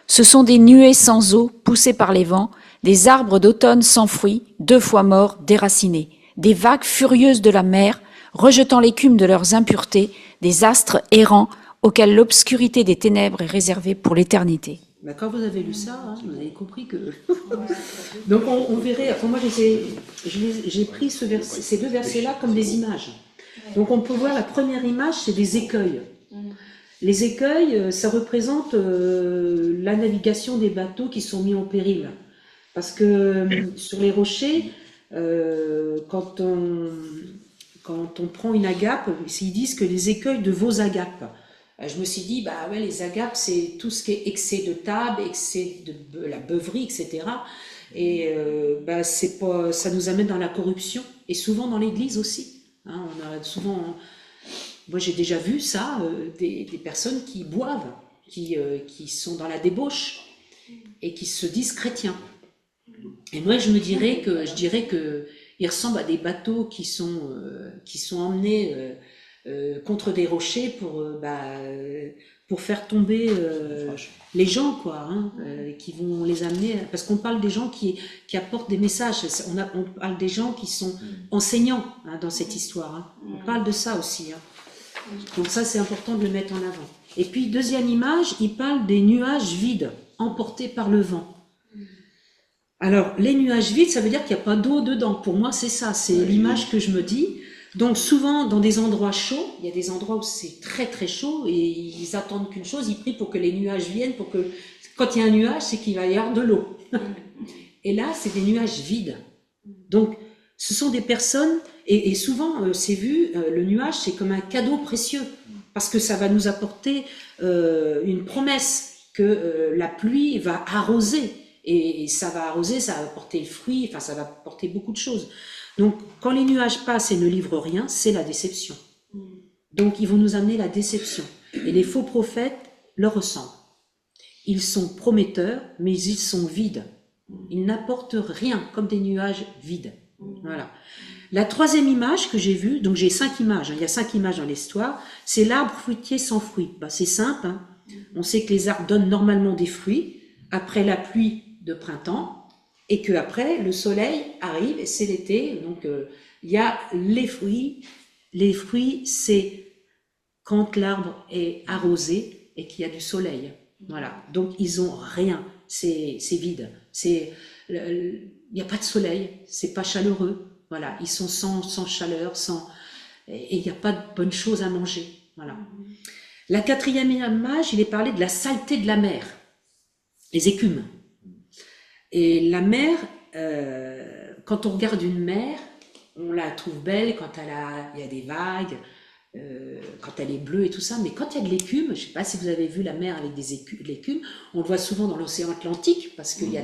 Ce sont des nuées sans eau, poussées par les vents, des arbres d'automne sans fruits, 2 fois morts, déracinés, des vagues furieuses de la mer, rejetant l'écume de leurs impuretés, des astres errants, auxquels l'obscurité des ténèbres est réservée pour l'éternité. Quand vous avez lu ça, hein, vous avez compris que... Donc on verrait, enfin moi j'ai pris ces 2 versets-là comme des images. Donc on peut voir la première image, c'est des écueils. Les écueils, ça représente la navigation des bateaux qui sont mis en péril. Parce que sur les rochers, quand on prend une agape, ils disent que les écueils de vos agapes. Je me suis dit, les agapes, c'est tout ce qui est excès de table, excès de la beuverie, etc. Et ça nous amène dans la corruption, et souvent dans l'église aussi. Hein, on a souvent, moi j'ai déjà vu ça, des personnes qui boivent, qui sont dans la débauche et qui se disent chrétiens. Et moi je dirais que ils ressemblent à des bateaux qui sont emmenés contre des rochers pour faire tomber les gens, quoi, hein, qui vont les amener, parce qu'on parle des gens qui apportent des messages, on parle des gens qui sont enseignants, hein, dans cette histoire, hein. On parle de ça aussi, hein. Donc ça, c'est important de le mettre en avant. Et puis, deuxième image, il parle des nuages vides, emportés par le vent. Alors, les nuages vides, ça veut dire qu'il n'y a pas d'eau dedans. Pour moi, c'est ça, c'est l'image que je me dis. Donc, souvent, dans des endroits chauds, il y a des endroits où c'est très très chaud et ils attendent qu'une chose, ils prient pour que les nuages viennent, pour que, quand il y a un nuage, c'est qu'il va y avoir de l'eau. Et là, c'est des nuages vides. Donc, ce sont des personnes, et souvent, c'est vu, le nuage, c'est comme un cadeau précieux, parce que ça va nous apporter une promesse que la pluie va arroser. Et ça va arroser, ça va porter le fruit, enfin ça va porter beaucoup de choses. Donc quand les nuages passent et ne livrent rien, c'est la déception. Donc ils vont nous amener la déception. Et les faux prophètes leur ressemblent. Ils sont prometteurs, mais ils sont vides. Ils n'apportent rien, comme des nuages vides. Voilà. La troisième image que j'ai vue, donc j'ai 5 images, hein, il y a 5 images dans l'histoire, c'est l'arbre fruitier sans fruit. Bah, c'est simple, hein. On sait que les arbres donnent normalement des fruits après la pluie de printemps, et que après le soleil arrive, et c'est l'été, donc il y a les fruits. Les fruits, c'est quand l'arbre est arrosé et qu'il y a du soleil. Voilà. Donc ils ont rien, c'est vide. Il n'y a pas de soleil, c'est pas chaleureux. Voilà, ils sont sans chaleur, et il n'y a pas de bonnes choses à manger. Voilà. La quatrième image, il est parlé de la saleté de la mer, les écumes. Et la mer, quand on regarde une mer, on la trouve belle quand il y a des vagues, quand elle est bleue et tout ça, mais quand il y a de l'écume, je ne sais pas si vous avez vu la mer avec de l'écume, on le voit souvent dans l'océan Atlantique, parce qu'il y a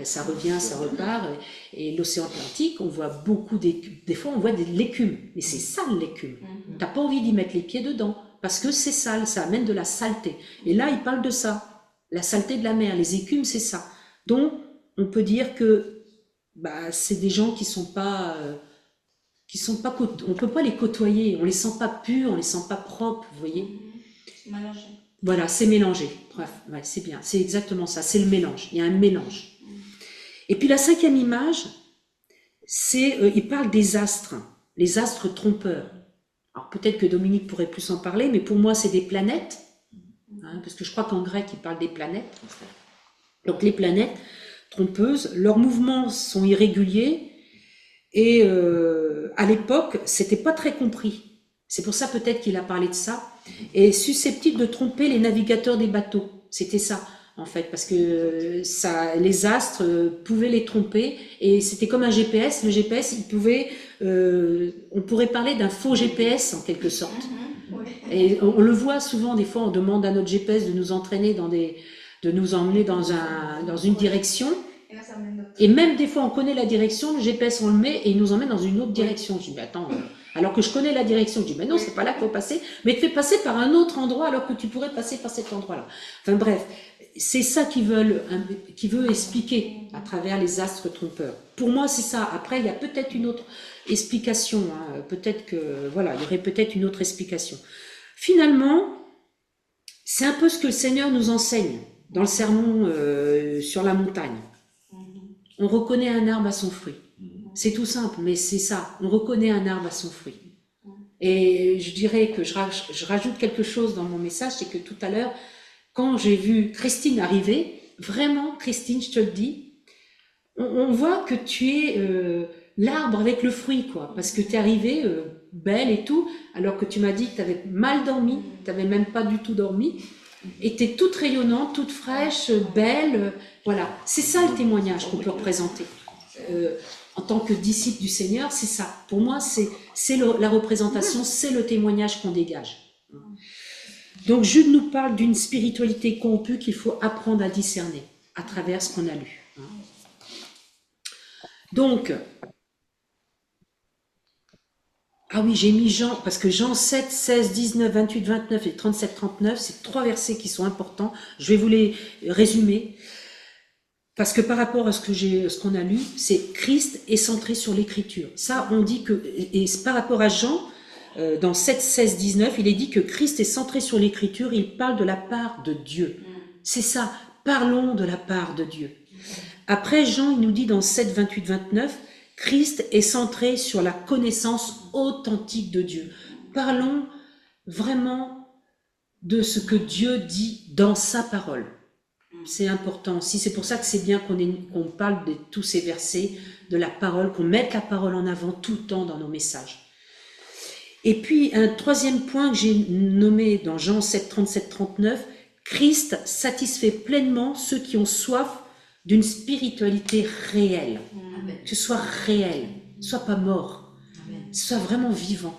ça revient, ça repart, et l'océan Atlantique, on voit beaucoup d'écume. Des fois, on voit de l'écume, mais c'est sale l'écume. Tu n'as pas envie d'y mettre les pieds dedans, parce que c'est sale, ça amène de la saleté. Et là, il parle de ça, la saleté de la mer, les écumes, c'est ça. Donc, on peut dire que c'est des gens qui sont pas, on peut pas les côtoyer, on les sent pas purs, on les sent pas propres, vous voyez. C'est mélangé. Voilà, c'est mélangé. Bref, ouais, c'est bien, c'est exactement ça, c'est le mélange. Il y a un mélange. Et puis la cinquième image, il parle des astres, les astres trompeurs. Alors peut-être que Dominique pourrait plus en parler, mais pour moi c'est des planètes, hein, parce que je crois qu'en grec il parle des planètes. Donc les planètes trompeuses, leurs mouvements sont irréguliers et à l'époque c'était pas très compris. C'est pour ça peut-être qu'il a parlé de ça, et susceptible de tromper les navigateurs des bateaux. C'était ça en fait, parce que les astres pouvaient les tromper, et c'était comme un GPS. Le GPS, on pourrait parler d'un faux GPS en quelque sorte. Et on le voit souvent, des fois on demande à notre GPS de nous entraîner de nous emmener dans une direction. Et même des fois on connaît la direction, le GPS on le met et il nous emmène dans une autre direction. Je dis, mais attends, alors que je connais la direction, je dis, mais non, c'est pas là qu'il faut passer, mais tu fais passer par un autre endroit alors que tu pourrais passer par cet endroit-là. Enfin bref, c'est ça qu'il veut expliquer à travers les astres trompeurs. Pour moi, c'est ça. Après, il y a peut-être une autre explication, hein. Peut-être que, voilà, il y aurait peut-être une autre explication. Finalement, c'est un peu ce que le Seigneur nous enseigne dans le sermon sur la montagne. On reconnaît un arbre à son fruit. C'est tout simple, mais c'est ça. On reconnaît un arbre à son fruit. Et je dirais que je rajoute quelque chose dans mon message, c'est que tout à l'heure, quand j'ai vu Christine arriver, vraiment, Christine, je te le dis, on voit que tu es l'arbre avec le fruit, quoi. Parce que tu es arrivée belle et tout, alors que tu m'as dit que tu avais mal dormi, tu n'avais même pas du tout dormi. Et tu es toute rayonnante, toute fraîche, belle. Voilà, c'est ça le témoignage qu'on peut représenter. En tant que disciple du Seigneur, c'est ça. Pour moi, c'est la représentation, c'est le témoignage qu'on dégage. Donc Jude nous parle d'une spiritualité corrompue qu'il faut apprendre à discerner à travers ce qu'on a lu. Donc, ah oui, j'ai mis Jean, parce que Jean 7, 16, 19, 28, 29 et 37, 39, c'est 3 versets qui sont importants. Je vais vous les résumer. Parce que par rapport à ce qu'on a lu, c'est Christ est centré sur l'écriture. Ça, on dit que, et par rapport à Jean, dans 7, 16, 19, il est dit que Christ est centré sur l'écriture, il parle de la part de Dieu. C'est ça, parlons de la part de Dieu. Après, Jean, il nous dit dans 7, 28, 29, Christ est centré sur la connaissance authentique de Dieu. Parlons vraiment de ce que Dieu dit dans sa parole. C'est important aussi, c'est pour ça que c'est bien qu'on parle de tous ces versets, de la parole, qu'on mette la parole en avant tout le temps dans nos messages. Et puis, un troisième point que j'ai nommé dans Jean 7, 37, 39, Christ satisfait pleinement ceux qui ont soif d'une spiritualité réelle. Que ce soit réel, soit pas mort, soit vraiment vivant.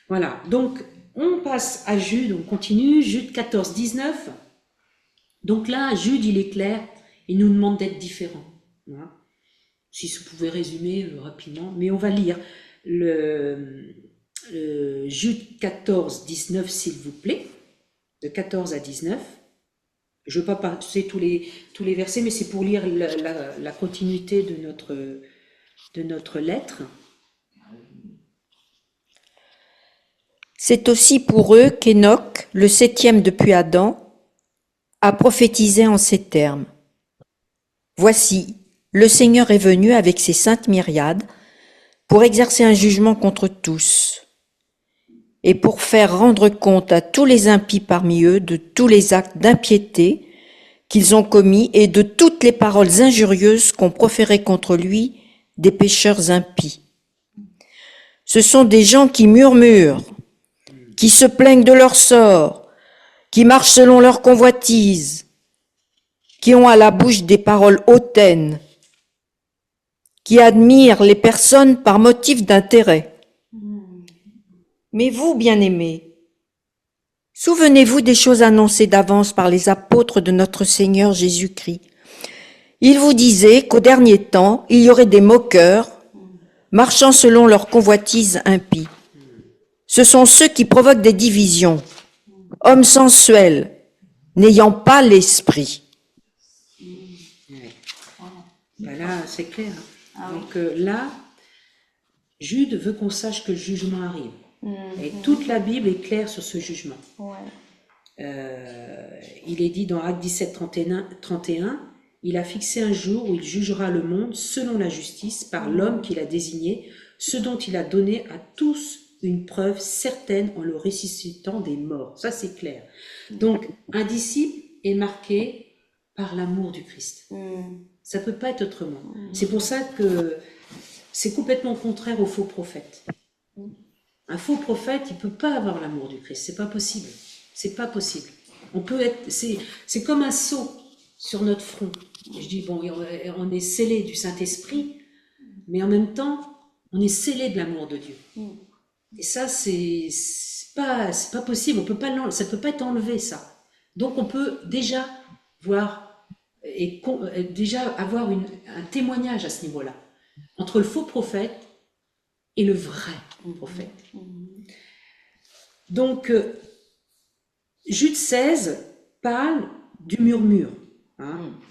Voilà, donc on passe à Jude, on continue, Jude 14, 19. Donc là, Jude, il est clair, il nous demande d'être différents. Voilà. Si je pouvais résumer rapidement, mais on va lire le Jude 14, 19, s'il vous plaît, de 14 à 19. Je ne veux pas passer tous les versets, mais c'est pour lire la continuité de notre lettre. C'est aussi pour eux qu'Enoch, le 7e depuis Adam, a prophétisé en ces termes. Voici, le Seigneur est venu avec ses saintes myriades pour exercer un jugement contre tous et pour faire rendre compte à tous les impies parmi eux de tous les actes d'impiété qu'ils ont commis et de toutes les paroles injurieuses qu'ont proférées contre lui des pécheurs impies. Ce sont des gens qui murmurent, qui se plaignent de leur sort, qui marchent selon leur convoitise, qui ont à la bouche des paroles hautaines, qui admirent les personnes par motif d'intérêt. Mais vous, bien-aimés, souvenez-vous des choses annoncées d'avance par les apôtres de notre Seigneur Jésus-Christ. Ils vous disaient qu'au dernier temps, il y aurait des moqueurs, marchant selon leur convoitise impie. Ce sont ceux qui provoquent des divisions, hommes sensuels, n'ayant pas l'esprit. Voilà, c'est clair. Donc là, Jude veut qu'on sache que le jugement arrive. Et toute la Bible est claire sur ce jugement. Il est dit dans Actes 17, 31, il a fixé un jour où il jugera le monde selon la justice par l'homme qu'il a désigné, ce dont il a donné à tous une preuve certaine en le ressuscitant des morts. Ça, c'est clair. Donc, un disciple est marqué par l'amour du Christ. Ça ne peut pas être autrement. C'est pour ça que c'est complètement contraire au faux prophète. Un faux prophète, il ne peut pas avoir l'amour du Christ. C'est pas possible. C'est pas possible. On peut être, c'est comme un sceau sur notre front. Je dis, bon, on est scellé du Saint-Esprit, mais en même temps, on est scellé de l'amour de Dieu. Et ça, c'est pas possible. Ça ne peut pas être enlevé, ça. Donc, on peut déjà voir et déjà avoir un témoignage à ce niveau-là entre le faux prophète et le vrai prophète. Donc, Jude 16 parle du murmure,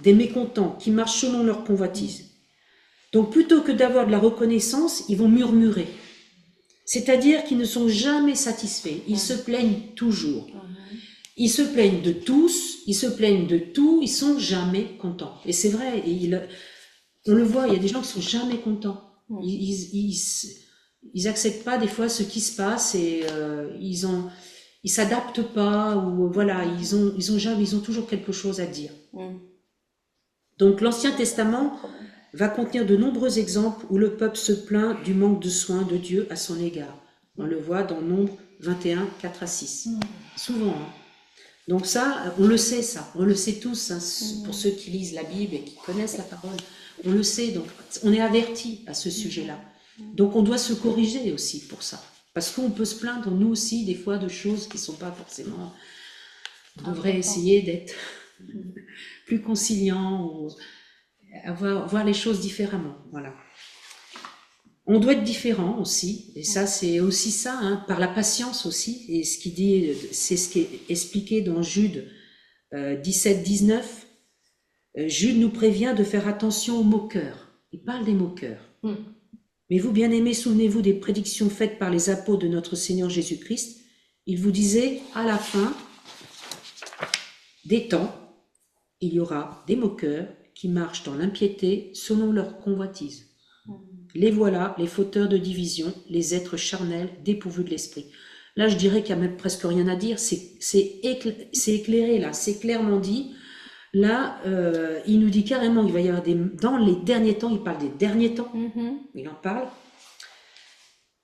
des mécontents qui marchent selon leur convoitise. Donc, plutôt que d'avoir de la reconnaissance, ils vont murmurer. C'est-à-dire qu'ils ne sont jamais satisfaits. Ils se plaignent toujours. Ils se plaignent de tous, ils se plaignent de tout, ils sont jamais contents. Et c'est vrai, on le voit, il y a des gens qui sont jamais contents. Ils acceptent pas des fois ce qui se passe et ils s'adaptent pas, ou voilà, ils ont toujours quelque chose à dire. Donc l'Ancien Testament va contenir de nombreux exemples où le peuple se plaint du manque de soins de Dieu à son égard. On le voit dans Nombre 21, 4 à 6. Souvent. Donc ça, on le sait tous, pour ceux qui lisent la Bible et qui connaissent la parole. On le sait, donc on est avertis à ce sujet-là. Donc on doit se corriger aussi pour ça. Parce qu'on peut se plaindre, nous aussi, des fois, de choses qui ne sont pas forcément... On devrait essayer d'être plus conciliant, ou voir les choses différemment. Voilà. On doit être différent aussi, et ça, c'est aussi ça, par la patience aussi. Et ce qui dit, c'est ce qui est expliqué dans Jude 17, 19. Jude nous prévient de faire attention aux moqueurs. Il parle des moqueurs. Mais vous, bien-aimés, souvenez-vous des prédictions faites par les apôtres de notre Seigneur Jésus-Christ. Il vous disait, à la fin des temps, il y aura des moqueurs qui marchent dans l'impiété selon leur convoitise. Les voilà, les fauteurs de division, les êtres charnels, dépourvus de l'esprit. Là, je dirais qu'il n'y a même presque rien à dire. C'est éclairé, là. C'est clairement dit. Là, il nous dit carrément qu'il va y avoir dans les derniers temps, il parle des derniers temps. Il en parle.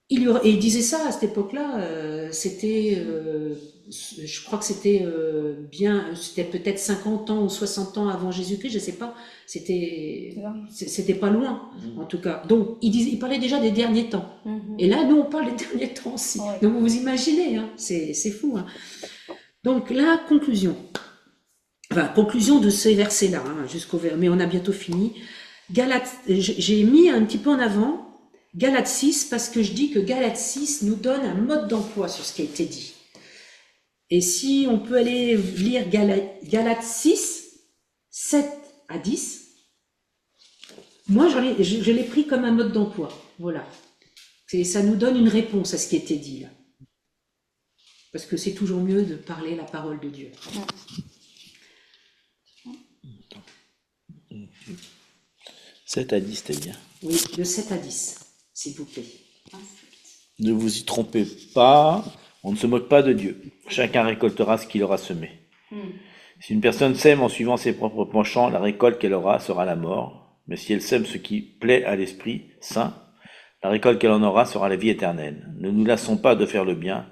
Et il disait ça à cette époque-là, je crois que c'était c'était peut-être 50 ans ou 60 ans avant Jésus-Christ, je ne sais pas, c'était pas loin, en tout cas. Donc, il parlait déjà des derniers temps. Et là, nous, on parle des derniers temps aussi. Ouais. Donc, vous imaginez, hein, c'est fou. Hein. Donc, la conclusion. Enfin, conclusion de ces versets-là, hein, mais on a bientôt fini. J'ai mis un petit peu en avant Galates 6, parce que je dis que Galates 6 nous donne un mode d'emploi sur ce qui a été dit. Et si on peut aller lire Galates 6, 7 à 10, moi je l'ai pris comme un mode d'emploi. Voilà. Ça nous donne une réponse à ce qui a été dit là. Parce que c'est toujours mieux de parler la parole de Dieu. 7 à 10, c'était bien. Oui, de 7 à 10, s'il vous plaît. Ne vous y trompez pas, on ne se moque pas de Dieu. Chacun récoltera ce qu'il aura semé. Si une personne sème en suivant ses propres penchants, la récolte qu'elle aura sera la mort. Mais si elle sème ce qui plaît à l'Esprit Saint, la récolte qu'elle en aura sera la vie éternelle. Ne nous lassons pas de faire le bien,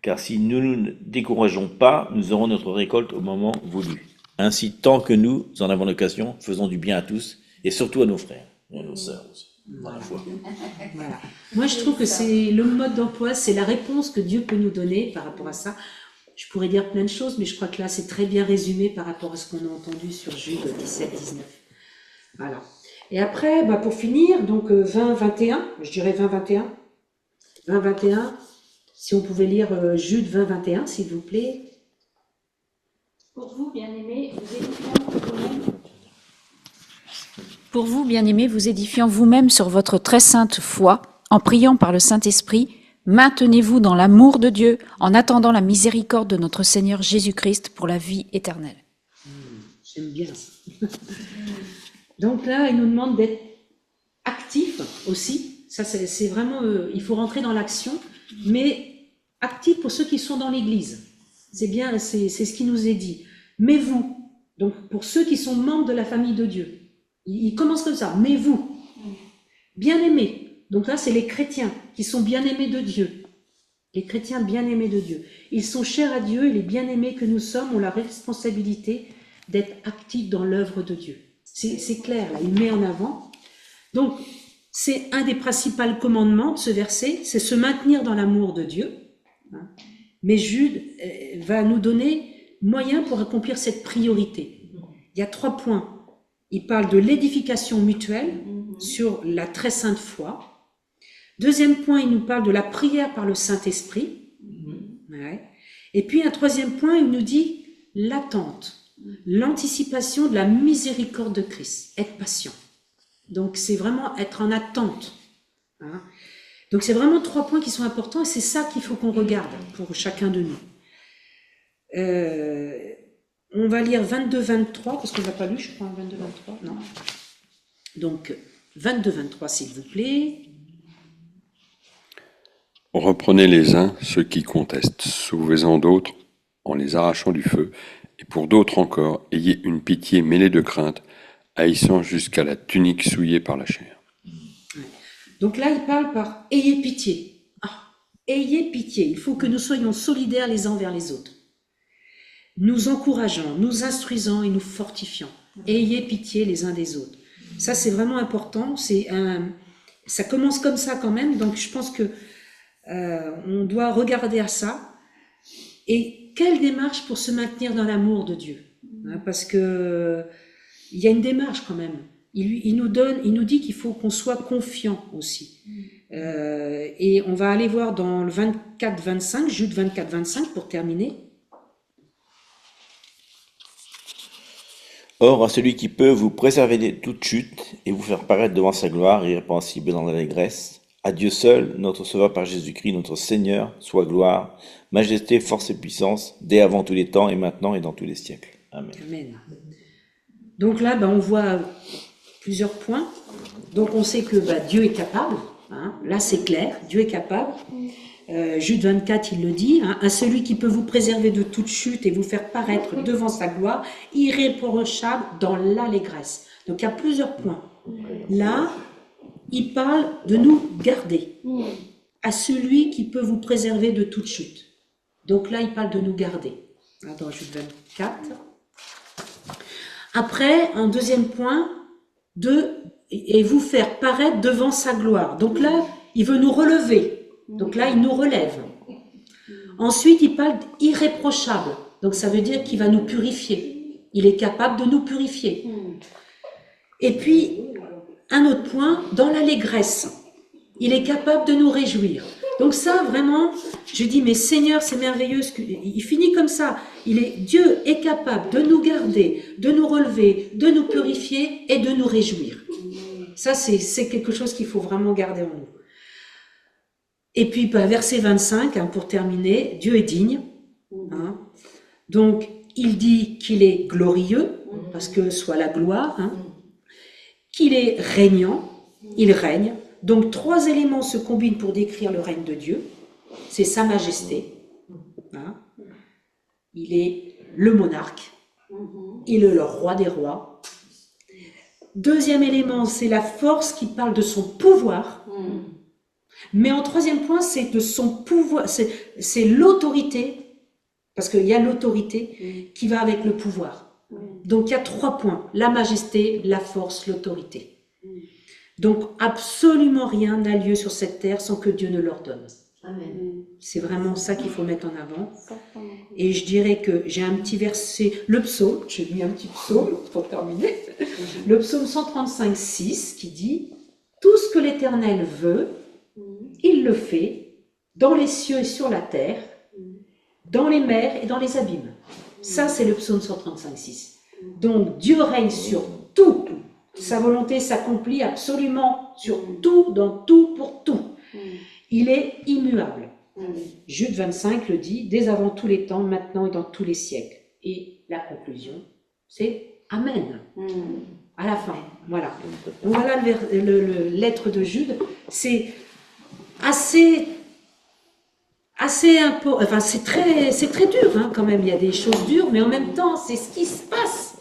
car si nous ne nous décourageons pas, nous aurons notre récolte au moment voulu. Ainsi, tant que nous en avons l'occasion, faisons du bien à tous, et surtout à nos frères et à nos sœurs aussi, dans la foi. Voilà. Moi, je trouve que c'est le mode d'emploi, c'est la réponse que Dieu peut nous donner par rapport à ça. Je pourrais dire plein de choses, mais je crois que là, c'est très bien résumé par rapport à ce qu'on a entendu sur Jude 17-19. Voilà. Et après, pour finir, donc 20-21, je dirais 20-21. 20-21, si on pouvait lire Jude 20-21, s'il vous plaît. Pour vous, bien-aimés, vous édifiant vous-même. Pour vous, bien-aimés, vous édifiant vous-même sur votre très sainte foi, en priant par le Saint-Esprit, maintenez-vous dans l'amour de Dieu, en attendant la miséricorde de notre Seigneur Jésus-Christ pour la vie éternelle. J'aime bien ça. Donc là, il nous demande d'être actifs aussi. Ça, c'est vraiment, il faut rentrer dans l'action, mais actifs pour ceux qui sont dans l'Église. C'est bien, c'est ce qui nous est dit. Mais vous, donc pour ceux qui sont membres de la famille de Dieu, il commence comme ça. Mais vous, bien-aimés. Donc là, c'est les chrétiens qui sont bien-aimés de Dieu. Les chrétiens bien-aimés de Dieu. Ils sont chers à Dieu et les bien-aimés que nous sommes ont la responsabilité d'être actifs dans l'œuvre de Dieu. C'est clair, là, il met en avant. Donc, c'est un des principaux commandements de ce verset, c'est se maintenir dans l'amour de Dieu. Mais Jude va nous donner moyen pour accomplir cette priorité. Il y a 3 points. Il parle de l'édification mutuelle sur la très sainte foi. Deuxième point, il nous parle de la prière par le Saint-Esprit. Ouais. Et puis un troisième point, il nous dit l'attente, l'anticipation de la miséricorde de Christ, être patient. Donc c'est vraiment être en attente. Hein. Donc c'est vraiment 3 points qui sont importants et c'est ça qu'il faut qu'on regarde pour chacun de nous. On va lire 22-23, parce qu'on n'a pas lu, je crois, 22-23, non. Donc, 22-23, s'il vous plaît. Reprenez les uns ceux qui contestent, sauvez-en d'autres en les arrachant du feu, et pour d'autres encore, ayez une pitié mêlée de crainte, haïssant jusqu'à la tunique souillée par la chair. Donc là, il parle par « ayez pitié ». Ayez pitié, il faut que nous soyons solidaires les uns envers les autres. Nous encourageant, nous instruisant et nous fortifiant. Ayez pitié les uns des autres. Ça, c'est vraiment important. Ça commence comme ça quand même, donc je pense que on doit regarder à ça. Et quelle démarche pour se maintenir dans l'amour de Dieu, hein, parce que il y a une démarche quand même. Il nous dit qu'il faut qu'on soit confiant aussi. Et on va aller voir dans le 24-25, Jude 24-25 pour terminer. Or, à celui qui peut vous préserver de toute chute et vous faire paraître devant sa gloire irrépréhensible dans l'allégresse, à Dieu seul, notre Sauveur par Jésus-Christ, notre Seigneur, soit gloire, majesté, force et puissance, dès avant tous les temps et maintenant et dans tous les siècles. Amen. Amen. Donc là, on voit plusieurs points. Donc on sait que Dieu est capable. Hein. Là, c'est clair, Dieu est capable. Jude 24, il le dit, hein, à celui qui peut vous préserver de toute chute et vous faire paraître devant sa gloire, irréprochable dans l'allégresse. Donc il y a plusieurs points. Là, il parle de nous garder. À celui qui peut vous préserver de toute chute. Donc là, il parle de nous garder. Dans Jude 24. Après, un deuxième point, et vous faire paraître devant sa gloire. Donc là, il veut nous relever. Donc là, il nous relève. Ensuite, il parle d'irréprochable. Donc ça veut dire qu'il va nous purifier. Il est capable de nous purifier. Et puis, un autre point, dans l'allégresse. Il est capable de nous réjouir. Donc ça, vraiment, je dis, mais Seigneur, c'est merveilleux. Il finit comme ça. Dieu est capable de nous garder, de nous relever, de nous purifier et de nous réjouir. Ça, c'est quelque chose qu'il faut vraiment garder en nous. Et puis, verset 25, pour terminer, Dieu est digne. Hein. Donc, il dit qu'il est glorieux, parce que soit la gloire, qu'il est régnant, il règne. Donc, 3 éléments se combinent pour décrire le règne de Dieu. C'est sa majesté. Hein. Il est le monarque. Il est le roi des rois. Deuxième élément, c'est la force qui parle de son pouvoir. Mais en troisième point, c'est de son pouvoir, c'est l'autorité, parce qu'il y a l'autorité qui va avec le pouvoir. Donc il y a 3 points, la majesté, la force, l'autorité. Donc absolument rien n'a lieu sur cette terre sans que Dieu ne l'ordonne. C'est vraiment ça qu'il faut mettre en avant. Et je dirais que j'ai un petit verset, le psaume, j'ai mis un petit psaume pour terminer, le psaume 135, 6 qui dit « Tout ce que l'Éternel veut, il le fait dans les cieux et sur la terre, dans les mers et dans les abîmes. » Ça, c'est le psaume 135, 6. Donc, Dieu règne sur tout. Sa volonté s'accomplit absolument sur tout, dans tout, pour tout. Il est immuable. Jude 25 le dit, dès avant tous les temps, maintenant et dans tous les siècles. Et la conclusion, c'est Amen. À la fin, voilà. Donc voilà le lettre de Jude. C'est assez enfin c'est très dur quand même. Il y a des choses dures, mais en même temps, c'est ce qui se passe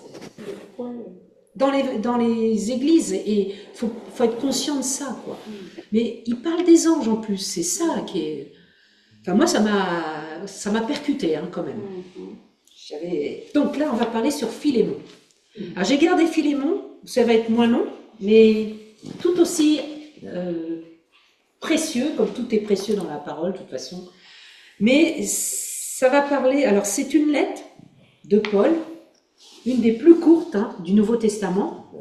dans les églises. Et faut être conscient de ça, quoi. Mais il parle des anges en plus. C'est ça qui est. Enfin moi, ça m'a percuté quand même. Donc là, on va parler sur Philémon. Alors j'ai gardé Philémon. Ça va être moins long, mais tout aussi précieux, comme tout est précieux dans la parole, de toute façon. Mais ça va parler, alors c'est une lettre de Paul, une des plus courtes du Nouveau Testament.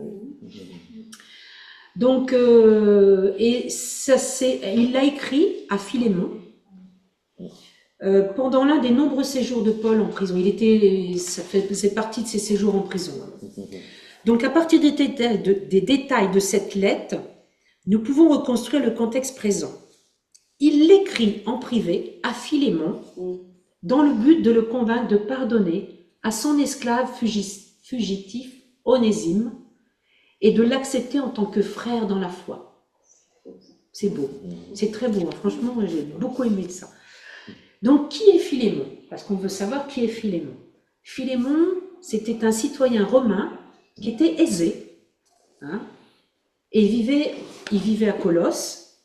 Donc, et il l'a écrit à Philémon pendant l'un des nombreux séjours de Paul en prison. Ça faisait partie de ses séjours en prison. Donc, à partir des détails de cette lettre, nous pouvons reconstruire le contexte présent. Il l'écrit en privé à Philémon dans le but de le convaincre de pardonner à son esclave fugitif Onésime et de l'accepter en tant que frère dans la foi. C'est beau, c'est très beau, franchement, j'ai beaucoup aimé ça. Donc, qui est Philémon? Parce qu'on veut savoir qui est Philémon. Philémon, c'était un citoyen romain qui était aisé, et il vivait à Colosse.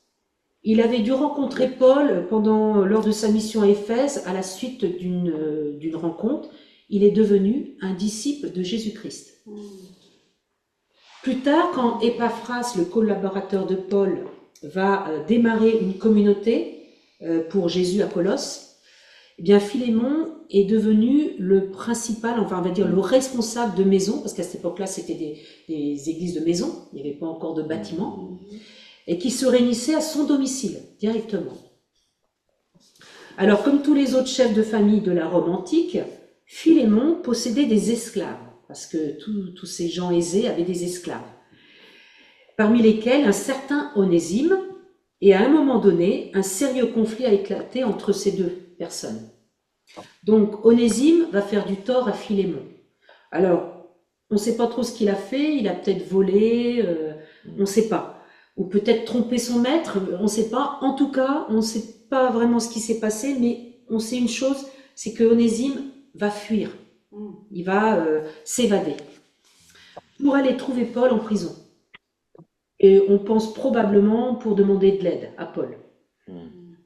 Il avait dû rencontrer Paul lors de sa mission à Éphèse, à la suite d'une rencontre. Il est devenu un disciple de Jésus-Christ. Plus tard, quand Épaphras, le collaborateur de Paul, va démarrer une communauté pour Jésus à Colosse, eh bien Philémon est devenu le principal, enfin on va dire le responsable de maison, parce qu'à cette époque-là c'était des églises de maison, il n'y avait pas encore de bâtiment, et qui se réunissaient à son domicile directement. Alors comme tous les autres chefs de famille de la Rome antique, Philémon possédait des esclaves. parce que tous ces gens aisés avaient des esclaves, parmi lesquels un certain Onésime, et à un moment donné, un sérieux conflit a éclaté entre ces deux personnes. Donc Onésime va faire du tort à Philémon. Alors, on ne sait pas trop ce qu'il a fait, il a peut-être volé, on ne sait pas. Ou peut-être trompé son maître, on ne sait pas. En tout cas, on ne sait pas vraiment ce qui s'est passé, mais on sait une chose, c'est que Onésime va fuir. Il va s'évader pour aller trouver Paul en prison. Et on pense probablement pour demander de l'aide à Paul.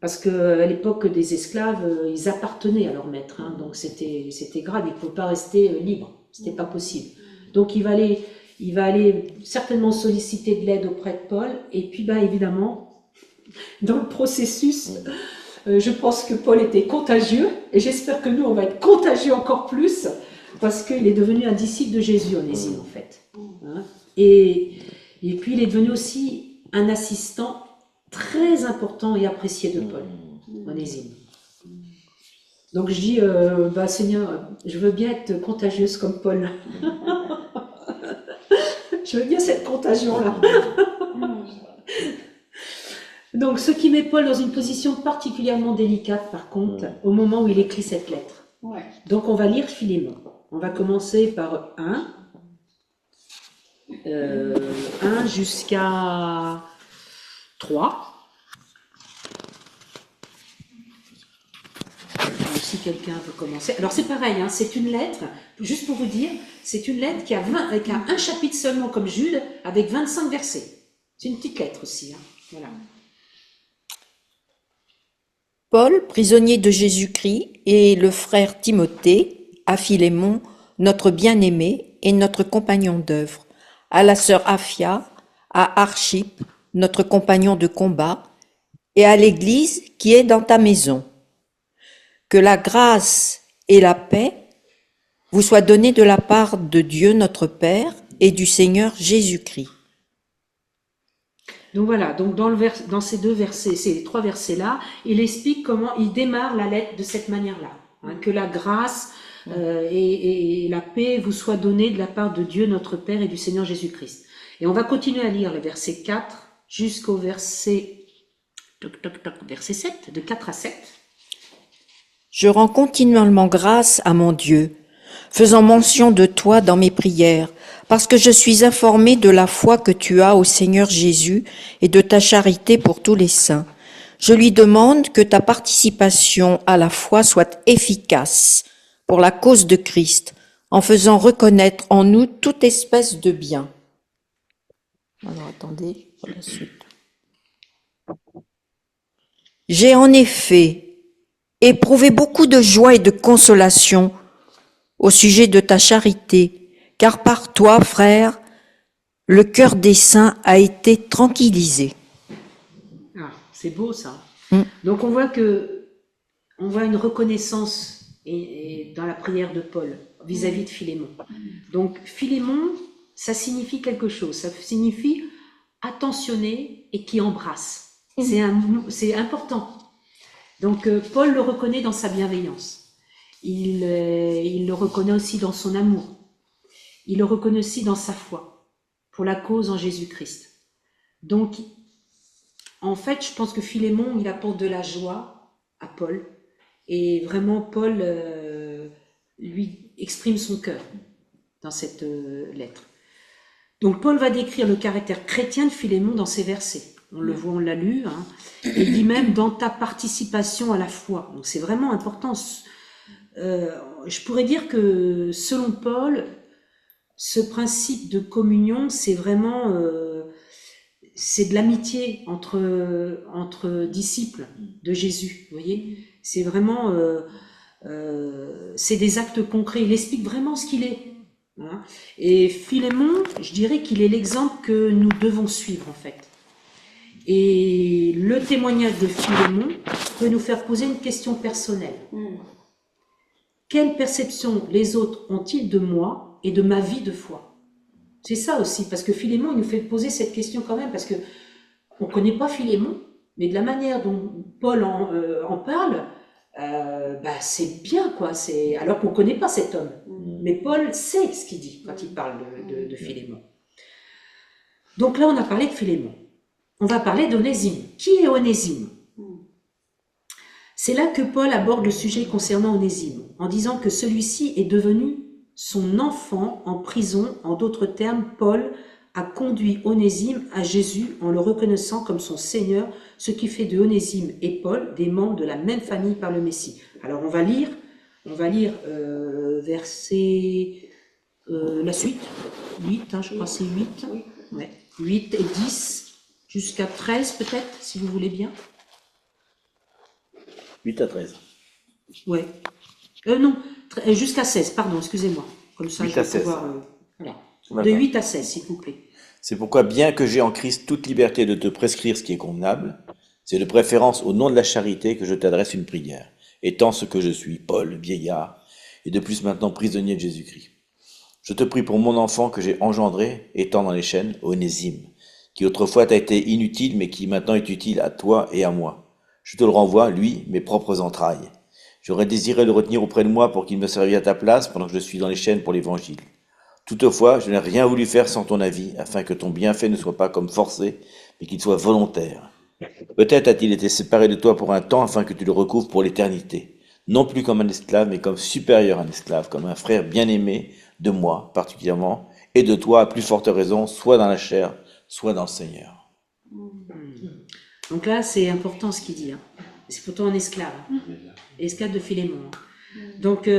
Parce qu'à l'époque des esclaves, ils appartenaient à leur maître, hein, donc c'était grave, ils ne pouvaient pas rester libres, c'était pas possible. Donc il va aller certainement solliciter de l'aide auprès de Paul, et puis évidemment, dans le processus, je pense que Paul était contagieux, et j'espère que nous on va être contagieux encore plus, parce qu'il est devenu un disciple de Jésus, Onésime en fait. Hein, et puis il est devenu aussi un assistant très important et apprécié de Paul, Onésime. Donc je dis, Seigneur, je veux bien être contagieuse comme Paul. Je veux bien cette contagion-là. Donc ce qui met Paul dans une position particulièrement délicate, par contre, au moment où il écrit cette lettre. Donc on va lire Philémon. On va commencer par 1 jusqu'à 3. Si quelqu'un veut commencer. Alors c'est pareil, hein, c'est une lettre, juste pour vous dire, c'est une lettre qui a un chapitre seulement comme Jude, avec 25 versets. C'est une petite lettre aussi. Hein. Voilà. Paul, prisonnier de Jésus-Christ, et le frère Timothée, à Philémon, notre bien-aimé et notre compagnon d'œuvre, à la sœur Aphia, à Archippe, notre compagnon de combat, et à l'Église qui est dans ta maison. Que la grâce et la paix vous soient données de la part de Dieu notre Père et du Seigneur Jésus-Christ. Donc voilà, donc dans ces deux versets, ces 3 versets-là, il explique comment il démarre la lettre de cette manière-là. Hein, que la grâce et la paix vous soient données de la part de Dieu notre Père et du Seigneur Jésus-Christ. Et on va continuer à lire le verset 4 jusqu'au verset 7, de 4 à 7. Je rends continuellement grâce à mon Dieu, faisant mention de toi dans mes prières, parce que je suis informé de la foi que tu as au Seigneur Jésus et de ta charité pour tous les saints. Je lui demande que ta participation à la foi soit efficace pour la cause de Christ, en faisant reconnaître en nous toute espèce de bien. Alors attendez, pour la suite. J'ai en effet éprouvé beaucoup de joie et de consolation au sujet de ta charité, car par toi, frère, le cœur des saints a été tranquillisé. Ah, c'est beau ça. Donc on voit une reconnaissance et dans la prière de Paul vis-à-vis de Philémon. Donc Philémon, ça signifie quelque chose. Ça signifie attentionné et qui embrasse. C'est important. Donc Paul le reconnaît dans sa bienveillance. Il le reconnaît aussi dans son amour. Il le reconnaît aussi dans sa foi pour la cause en Jésus-Christ. Donc, en fait, je pense que Philémon, il apporte de la joie à Paul. Et vraiment, Paul lui exprime son cœur dans cette lettre. Donc, Paul va décrire le caractère chrétien de Philémon dans ces versets. On le voit, on l'a lu. Hein. Il dit même dans ta participation à la foi. Donc, c'est vraiment important. Je pourrais dire que, selon Paul, ce principe de communion, c'est vraiment... c'est de l'amitié entre disciples de Jésus, vous voyez. C'est vraiment... c'est des actes concrets. Il explique vraiment ce qu'il est. Hein. Et Philémon, je dirais qu'il est l'exemple que nous devons suivre, en fait. Et le témoignage de Philémon peut nous faire poser une question personnelle. Quelle perception les autres ont-ils de moi et de ma vie de foi? C'est ça aussi, parce que Philémon, il nous fait poser cette question quand même, parce que on ne connaît pas Philémon, mais de la manière dont Paul en parle, c'est bien, quoi. Alors qu'on ne connaît pas cet homme. Mais Paul sait ce qu'il dit quand il parle de Philémon. Donc là, on a parlé de Philémon. On va parler d'Onésime. Qui est Onésime? C'est là que Paul aborde le sujet concernant Onésime, en disant que celui-ci est devenu son enfant en prison. En d'autres termes, Paul a conduit Onésime à Jésus en le reconnaissant comme son Seigneur, ce qui fait de Onésime et Paul des membres de la même famille par le Messie. Alors on va lire verset, la suite, 8, je crois que c'est 8, ouais, 8 et 10, jusqu'à 13 peut-être, si vous voulez bien. 8 à 13. Ouais. Non, jusqu'à 16, pardon, excusez-moi. Comme ça, 8 je vais à 16. pouvoir... voilà. D'accord. De 8 à 16, s'il vous plaît. C'est pourquoi, bien que j'ai en Christ toute liberté de te prescrire ce qui est convenable, c'est de préférence au nom de la charité que je t'adresse une prière, étant ce que je suis, Paul, vieillard, et de plus maintenant prisonnier de Jésus-Christ. Je te prie pour mon enfant que j'ai engendré, étant dans les chaînes, Onésime, qui autrefois t'a été inutile, mais qui maintenant est utile à toi et à moi. Je te le renvoie, lui, mes propres entrailles. J'aurais désiré le retenir auprès de moi pour qu'il me servît à ta place pendant que je suis dans les chaînes pour l'Évangile. Toutefois, je n'ai rien voulu faire sans ton avis, afin que ton bienfait ne soit pas comme forcé, mais qu'il soit volontaire. Peut-être a-t-il été séparé de toi pour un temps, afin que tu le recouvres pour l'éternité, non plus comme un esclave, mais comme supérieur à un esclave, comme un frère bien-aimé de moi particulièrement, et de toi à plus forte raison, soit dans la chair, soit dans le Seigneur. Donc là, c'est important ce qu'il dit. C'est pourtant un esclave. Esclave de Philémon. Donc,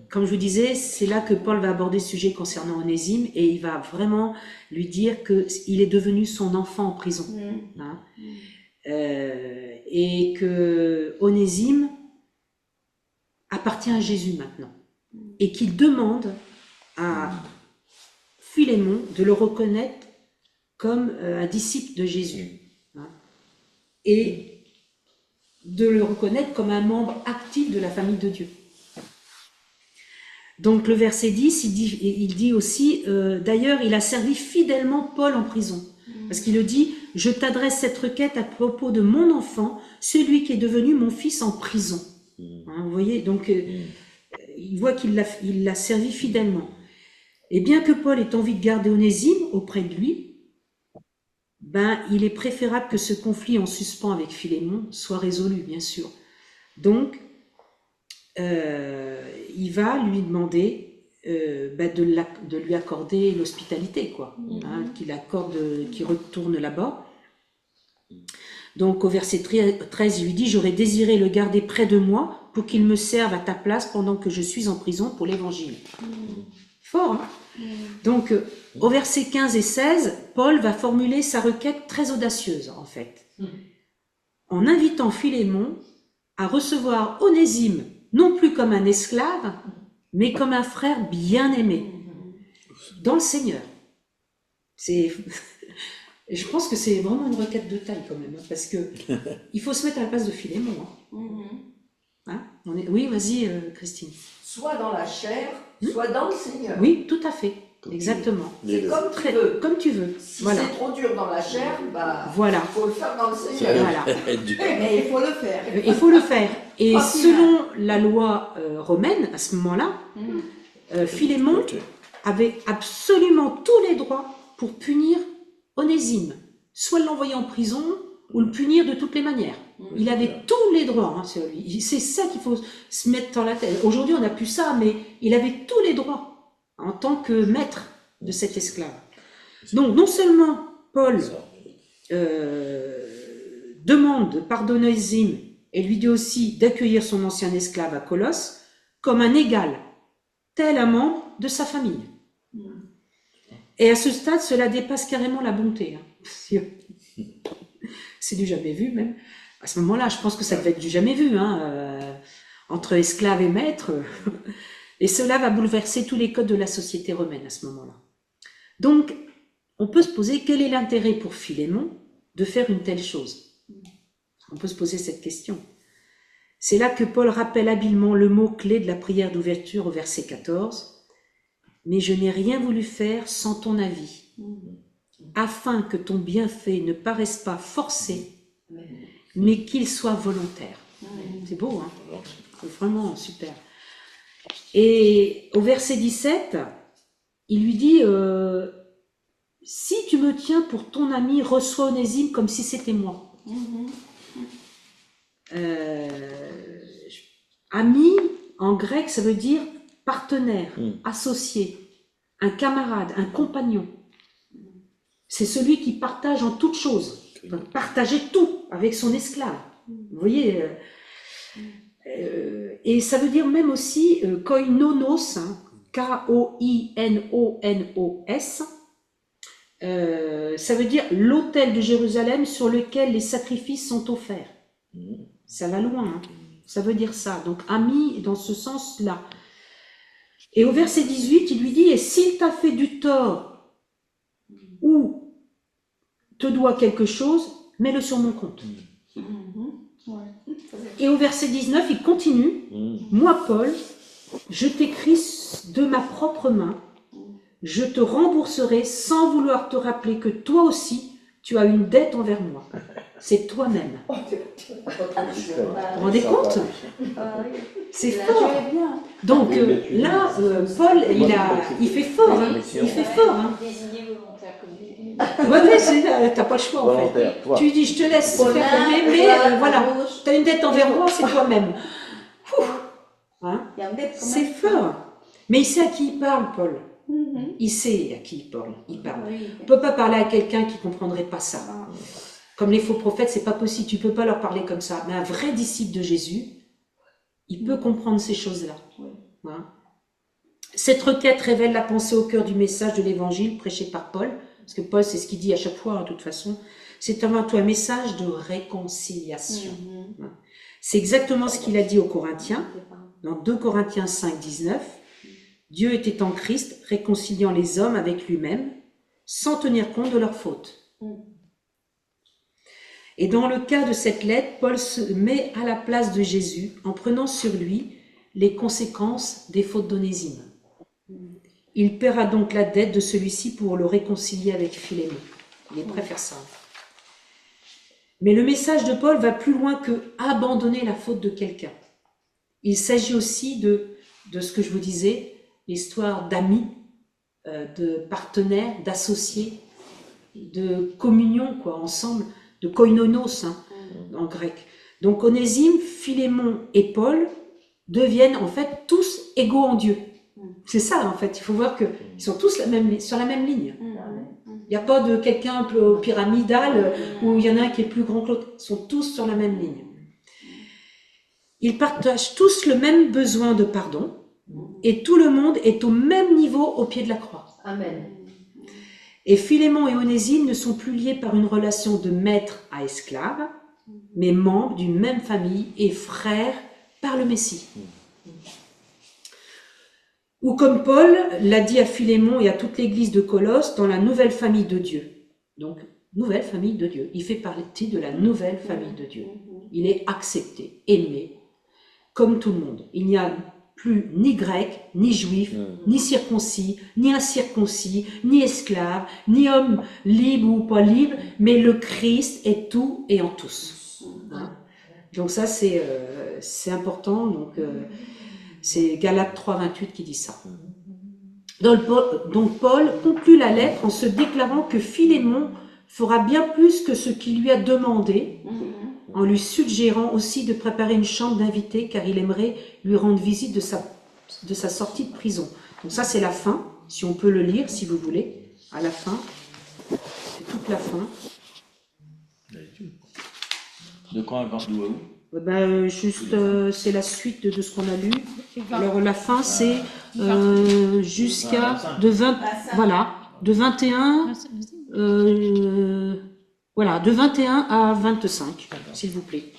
comme je vous disais, c'est là que Paul va aborder ce sujet concernant Onésime et il va vraiment lui dire qu'il est devenu son enfant en prison. Et que Onésime appartient à Jésus maintenant. Et qu'il demande à Philémon de le reconnaître comme un disciple de Jésus. Et de le reconnaître comme un membre actif de la famille de Dieu. Donc le verset 10, il dit aussi, d'ailleurs, il a servi fidèlement Paul en prison. Parce qu'il le dit, je t'adresse cette requête à propos de mon enfant, celui qui est devenu mon fils en prison. Vous voyez, donc il voit qu'il l'a servi fidèlement. Et bien que Paul ait envie de garder Onésime auprès de lui, il est préférable que ce conflit en suspens avec Philémon soit résolu, bien sûr. Donc, il va lui demander de lui accorder l'hospitalité, quoi, qu'il retourne là-bas. Donc, au verset 13, il lui dit « J'aurais désiré le garder près de moi pour qu'il me serve à ta place pendant que je suis en prison pour l'Évangile. » Fort, hein? Donc, au verset 15 et 16, Paul va formuler sa requête très audacieuse, en fait, en invitant Philémon à recevoir Onésime, non plus comme un esclave, mais comme un frère bien-aimé, dans le Seigneur. Je pense que c'est vraiment une requête de taille, quand même, parce que il faut se mettre à la place de Philémon. Oui, vas-y, Christine. Soit dans la chair, soit dans le Seigneur. Oui, tout à fait. Exactement. C'est comme tu veux. Comme tu veux. Si voilà. c'est trop dur dans la chair, voilà. Il faut le faire dans le Seigneur. Voilà. Mais il faut le faire. Il faut le faire. Et selon la loi romaine, à ce moment-là, Philémon avait absolument tous les droits pour punir Onésime. Soit l'envoyer en prison, ou le punir de toutes les manières. Il avait tous les droits. C'est ça qu'il faut se mettre dans la tête. Aujourd'hui, on n'a plus ça, mais il avait tous les droits en tant que maître de cet esclave. Donc, non seulement Paul demande de pardonner Onésime et lui dit aussi d'accueillir son ancien esclave à Colosse comme un égal, tel un membre de sa famille. Et à ce stade, cela dépasse carrément la bonté. C'est du jamais vu même. À ce moment-là, je pense que ça devait être du jamais vu, entre esclave et maître. Et cela va bouleverser tous les codes de la société romaine à ce moment-là. Donc, on peut se poser quel est l'intérêt pour Philémon de faire une telle chose? On peut se poser cette question. C'est là que Paul rappelle habilement le mot-clé de la prière d'ouverture au verset 14. « Mais je n'ai rien voulu faire sans ton avis, afin que ton bienfait ne paraisse pas forcé, mais qu'il soit volontaire. » C'est beau, hein. C'est vraiment super. Et au verset 17, il lui dit si tu me tiens pour ton ami, reçois Onésime comme si c'était moi. Ami, en grec, ça veut dire partenaire, associé, un camarade, un compagnon. C'est celui qui partage en toutes choses, partager tout avec son esclave. Vous voyez, et ça veut dire même aussi koinonos, hein, K-O-I-N-O-N-O-S. Ça veut dire l'autel de Jérusalem sur lequel les sacrifices sont offerts. Ça va loin, hein. Ça veut dire ça. Donc, ami, dans ce sens-là. Et au verset 18, il lui dit, et s'il t'a fait du tort ou te doit quelque chose, mets-le sur mon compte. Et au verset 19, il continue, moi, Paul, je t'écris de ma propre main, je te rembourserai sans vouloir te rappeler que toi aussi, tu as une dette envers moi. C'est toi-même. Vous vous rendez compte? C'est fort. Donc là, Paul, il fait fort. Hein. Il fait fort. Hein. Désigné volontaire comme Ouais, t'as pas le choix en fait. Volontaire, toi. Tu lui dis, je te laisse faire, mais voilà, t'as une dette envers moi, c'est toi-même. Hein? C'est fort. Mais il sait à qui il parle, Paul. Il sait à qui il parle. On ne peut pas parler à quelqu'un qui ne comprendrait pas ça. Comme les faux prophètes, c'est pas possible. Tu ne peux pas leur parler comme ça. Mais un vrai disciple de Jésus, il peut comprendre ces choses-là. Hein? Cette requête révèle la pensée au cœur du message de l'évangile prêché par Paul. Parce que Paul, c'est ce qu'il dit à chaque fois, hein, de toute façon. C'est avant tout un message de réconciliation. Hein? C'est exactement ce qu'il a dit aux Corinthiens. Dans 2 Corinthiens 5, 19. Dieu était en Christ, réconciliant les hommes avec lui-même, sans tenir compte de leurs fautes. Et dans le cas de cette lettre, Paul se met à la place de Jésus en prenant sur lui les conséquences des fautes d'Onésime. Il paiera donc la dette de celui-ci pour le réconcilier avec Philémon. Il est prêt à faire ça. Mais le message de Paul va plus loin que abandonner la faute de quelqu'un. Il s'agit aussi de ce que je vous disais, l'histoire d'amis, de partenaires, d'associés, de communion, quoi, ensemble, de koinonos, hein, en grec. Donc Onésime, Philémon et Paul deviennent en fait tous égaux en Dieu. C'est ça, en fait. Il faut voir qu'ils sont tous sur la même ligne. Il n'y a pas de quelqu'un un peu pyramidal où il y en a un qui est plus grand que l'autre. Ils sont tous sur la même ligne. Ils partagent tous le même besoin de pardon et tout le monde est au même niveau au pied de la croix. Amen. Et Philémon et Onésime ne sont plus liés par une relation de maître à esclave, mais membres d'une même famille et frères par le Messie. Ou comme Paul l'a dit à Philémon et à toute l'église de Colosse, dans la nouvelle famille de Dieu. Donc, nouvelle famille de Dieu. Il fait partie de la nouvelle famille de Dieu. Il est accepté, aimé, comme tout le monde. Il n'y a plus ni grec, ni juif, ni circoncis, ni incirconcis, ni esclave, ni homme libre ou pas libre, mais le Christ est tout et en tous. Hein? Donc ça, c'est important. Donc, c'est Galates 3,28 qui dit ça. Donc Paul conclut la lettre en se déclarant que Philémon fera bien plus que ce qu'il lui a demandé, en lui suggérant aussi de préparer une chambre d'invité, car il aimerait lui rendre visite de sa sortie de prison. Donc ça, c'est la fin, si on peut le lire, si vous voulez, à la fin. C'est toute la fin. De quand à quand, d'où à où? C'est la suite de ce qu'on a lu. Alors la fin, c'est jusqu'à de 20, voilà, de 21, voilà, de 21 à 25, s'il vous plaît.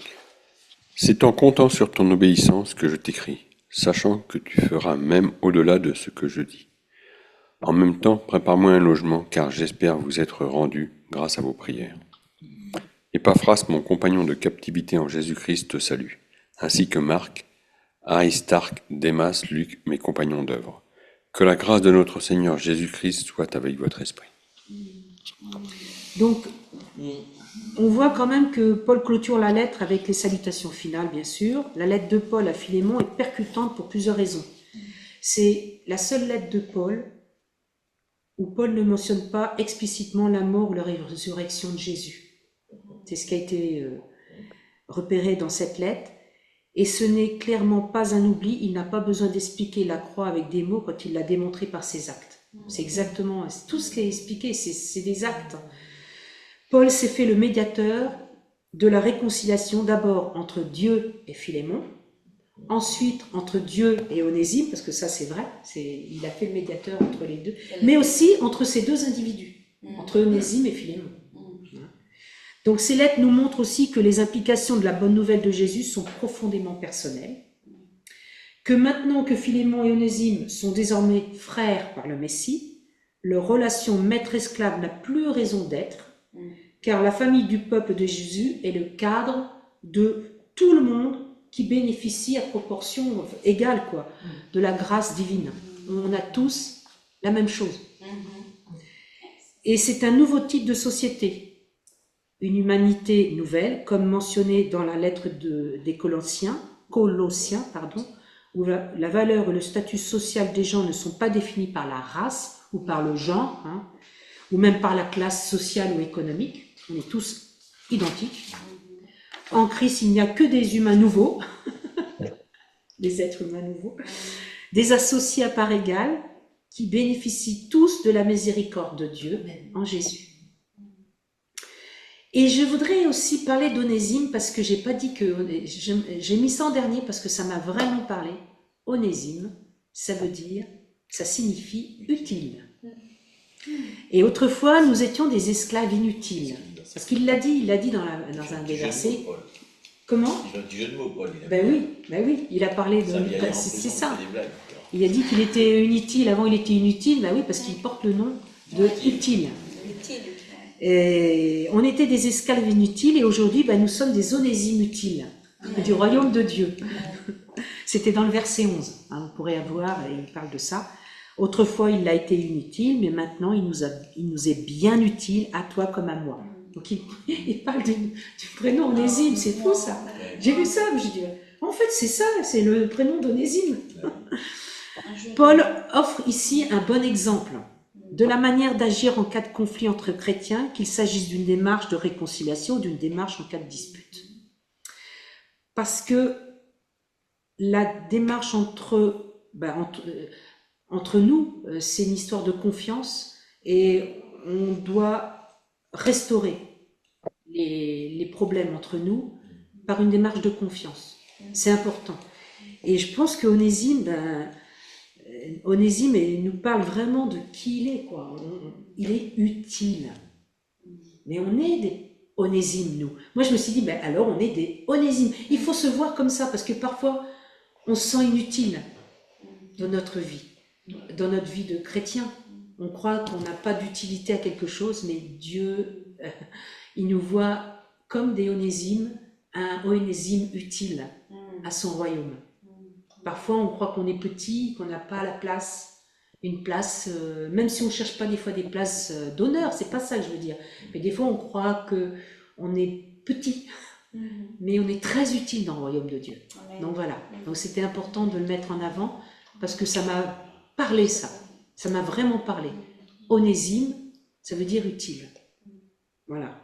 C'est en comptant sur ton obéissance que je t'écris, sachant que tu feras même au-delà de ce que je dis. En même temps, prépare-moi un logement, car j'espère vous être rendu grâce à vos prières. Épaphras, mon compagnon de captivité en Jésus-Christ, te salue, ainsi que Marc, Aristarque, Démas, Luc, mes compagnons d'œuvre. Que la grâce de notre Seigneur Jésus-Christ soit avec votre esprit. Donc, on voit quand même que Paul clôture la lettre avec les salutations finales, bien sûr. La lettre de Paul à Philémon est percutante pour plusieurs raisons. C'est la seule lettre de Paul où Paul ne mentionne pas explicitement la mort ou la résurrection de Jésus. C'est ce qui a été repéré dans cette lettre. Et ce n'est clairement pas un oubli, il n'a pas besoin d'expliquer la croix avec des mots quand il l'a démontré par ses actes. C'est exactement, tout ce qui est expliqué, c'est des actes. Paul s'est fait le médiateur de la réconciliation d'abord entre Dieu et Philémon, ensuite entre Dieu et Onésime, parce que ça c'est vrai, il a fait le médiateur entre les deux, mais aussi entre ces deux individus, entre Onésime et Philémon. Donc ces lettres nous montrent aussi que les implications de la bonne nouvelle de Jésus sont profondément personnelles, que maintenant que Philémon et Onésime sont désormais frères par le Messie, leur relation maître-esclave n'a plus raison d'être, car la famille du peuple de Jésus est le cadre de tout le monde qui bénéficie à proportion égale de la grâce divine. On a tous la même chose. Et c'est un nouveau type de société. Une humanité nouvelle, comme mentionné dans la lettre des Colossiens, où la valeur et le statut social des gens ne sont pas définis par la race ou par le genre, ou même par la classe sociale ou économique. On est tous identiques. En Christ, il n'y a que des humains nouveaux, des êtres humains nouveaux, des associés à part égale, qui bénéficient tous de la miséricorde de Dieu en Jésus. Et je voudrais aussi parler d'Onésime, parce que j'ai pas dit que... J'ai mis ça en dernier parce que ça m'a vraiment parlé. Onésime, ça signifie utile. Et autrefois, nous étions des esclaves inutiles. Parce qu'il l'a dit dans un des versets. Comment? Il a un petit jeu de mots, Paul. Ben oui, il a parlé de... C'est ça. Il a dit qu'il était inutile, avant il était inutile, ben oui, parce qu'il porte le nom de utile. Et on était des esclaves inutiles et aujourd'hui, nous sommes des onésimes utiles du royaume de Dieu. C'était dans le verset 11, on pourrait avoir, il parle de ça. Autrefois, il a été inutile, mais maintenant, il nous est bien utile, à toi comme à moi. Donc, il parle du prénom Onésime, c'est fou ça. J'ai vu ça, je dis, en fait, c'est ça, c'est le prénom d'Onésime. Paul offre ici un bon exemple de la manière d'agir en cas de conflit entre chrétiens, qu'il s'agisse d'une démarche de réconciliation ou d'une démarche en cas de dispute. Parce que la démarche entre nous, c'est une histoire de confiance et on doit restaurer les problèmes entre nous par une démarche de confiance. C'est important. Et je pense qu'Onésime, Onésime nous parle vraiment de qui il est, il est utile. Mais on est des Onésimes, nous. Moi, je me suis dit, alors on est des Onésimes. Il faut se voir comme ça, parce que parfois, on se sent inutile dans notre vie de chrétien. On croit qu'on n'a pas d'utilité à quelque chose, mais Dieu, il nous voit comme des Onésimes, un Onésime utile à son royaume. Parfois, on croit qu'on est petit, qu'on n'a pas la place, une place, même si on ne cherche pas des fois des places d'honneur, c'est pas ça que je veux dire. Mais des fois, on croit qu'on est petit, mais on est très utile dans le royaume de Dieu. Donc voilà, donc c'était important de le mettre en avant, parce que ça m'a parlé ça m'a vraiment parlé. Onésime, ça veut dire utile. Voilà.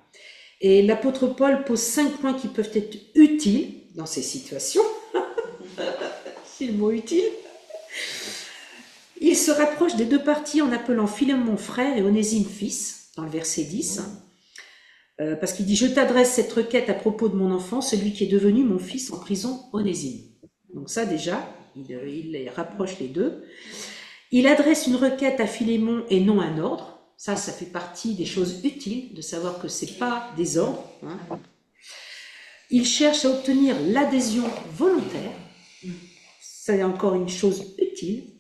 Et l'apôtre Paul pose 5 points qui peuvent être utiles dans ces situations. C'est le mot utile. Il se rapproche des deux parties en appelant Philémon frère et Onésime fils, dans le verset 10, parce qu'il dit « Je t'adresse cette requête à propos de mon enfant, celui qui est devenu mon fils en prison, Onésime. » Donc ça déjà, il rapproche les deux. Il adresse une requête à Philémon et non un ordre. Ça fait partie des choses utiles, de savoir que ce n'est pas des ordres. Il cherche à obtenir l'adhésion volontaire. C'est encore une chose utile.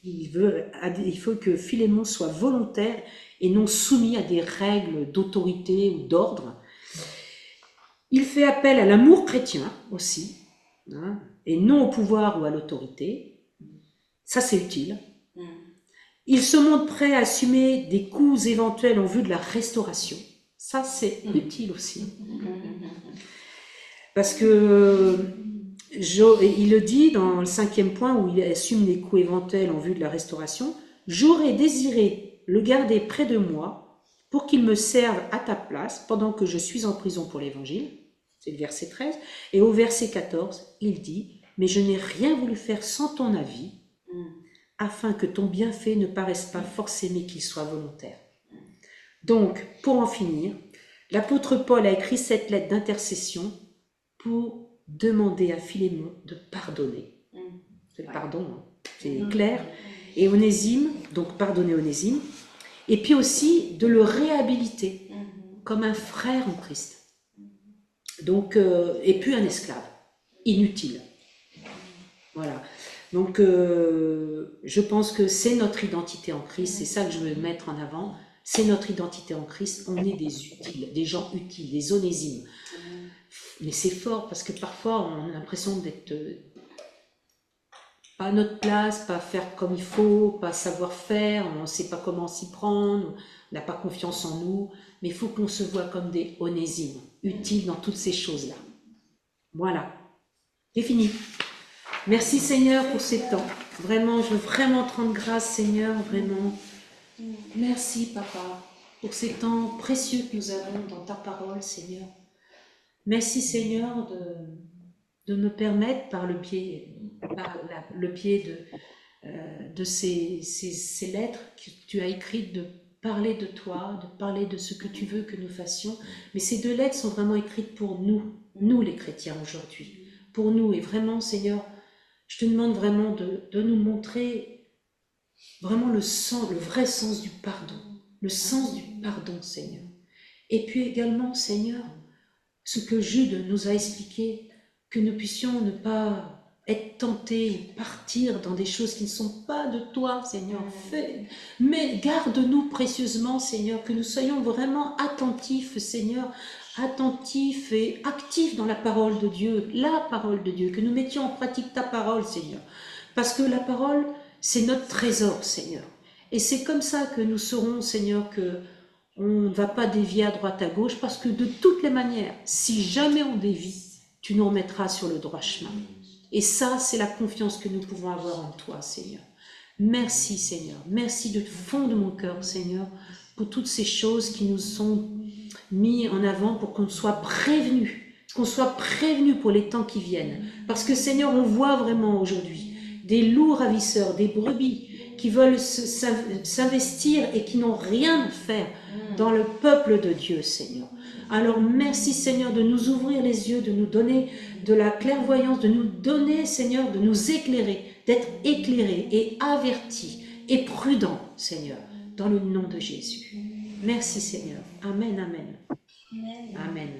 Il faut que Philémon soit volontaire et non soumis à des règles d'autorité ou d'ordre. Il fait appel à l'amour chrétien aussi, et non au pouvoir ou à l'autorité. Ça, c'est utile. Il se montre prêt à assumer des coûts éventuels en vue de la restauration. Ça, c'est utile aussi. Parce que il le dit dans le 5e point où il assume les coûts éventuels en vue de la restauration. J'aurais désiré le garder près de moi pour qu'il me serve à ta place pendant que je suis en prison pour l'évangile. C'est le verset 13. Et au verset 14, il dit, mais je n'ai rien voulu faire sans ton avis, afin que ton bienfait ne paraisse pas forcé, mais qu'il soit volontaire. Donc, pour en finir, l'apôtre Paul a écrit cette lettre d'intercession pour demander à Philémon de pardonner. C'est le pardon, hein. C'est clair. Et Onésime, donc pardonner Onésime, et puis aussi de le réhabiliter comme un frère en Christ. Donc, et puis un esclave, inutile. Voilà. Donc, je pense que c'est notre identité en Christ, c'est ça que je veux mettre en avant, c'est notre identité en Christ, on est des utiles, des gens utiles, des onésimes. Mais c'est fort parce que parfois on a l'impression d'être pas à notre place, pas faire comme il faut, pas savoir faire, on ne sait pas comment s'y prendre, on n'a pas confiance en nous, mais il faut qu'on se voit comme des onésimes, utiles dans toutes ces choses-là. Voilà, c'est fini. Merci Seigneur pour ces temps. Vraiment, je veux vraiment te rendre grâce Seigneur, vraiment. Merci Papa pour ces temps précieux que nous avons dans ta parole Seigneur. Merci Seigneur de me permettre par le biais de ces lettres que tu as écrites de parler de toi, de parler de ce que tu veux que nous fassions. Mais ces 2 lettres sont vraiment écrites pour nous les chrétiens aujourd'hui, pour nous. Et vraiment Seigneur, je te demande vraiment de nous montrer vraiment le vrai sens du pardon, le sens du pardon Seigneur. Et puis également Seigneur, ce que Jude nous a expliqué, que nous puissions ne pas être tentés, partir dans des choses qui ne sont pas de toi, Seigneur. Mais garde-nous précieusement, Seigneur, que nous soyons vraiment attentifs, Seigneur, attentifs et actifs dans la parole de Dieu, la parole de Dieu, que nous mettions en pratique ta parole, Seigneur. Parce que la parole, c'est notre trésor, Seigneur. Et c'est comme ça que nous saurons, Seigneur, que on ne va pas dévier à droite à gauche, parce que de toutes les manières, si jamais on dévie, tu nous remettras sur le droit chemin. Et ça, c'est la confiance que nous pouvons avoir en toi, Seigneur. Merci, Seigneur. Merci du fond de mon cœur, Seigneur, pour toutes ces choses qui nous sont mises en avant pour qu'on soit prévenus, pour les temps qui viennent. Parce que, Seigneur, on voit vraiment aujourd'hui des loups ravisseurs, des brebis, qui veulent s'investir et qui n'ont rien à faire dans le peuple de Dieu, Seigneur. Alors merci, Seigneur, de nous ouvrir les yeux, de nous donner de la clairvoyance, de nous donner, Seigneur, de nous éclairer, d'être éclairés et avertis et prudents, Seigneur, dans le nom de Jésus. Merci, Seigneur. Amen, amen. Amen.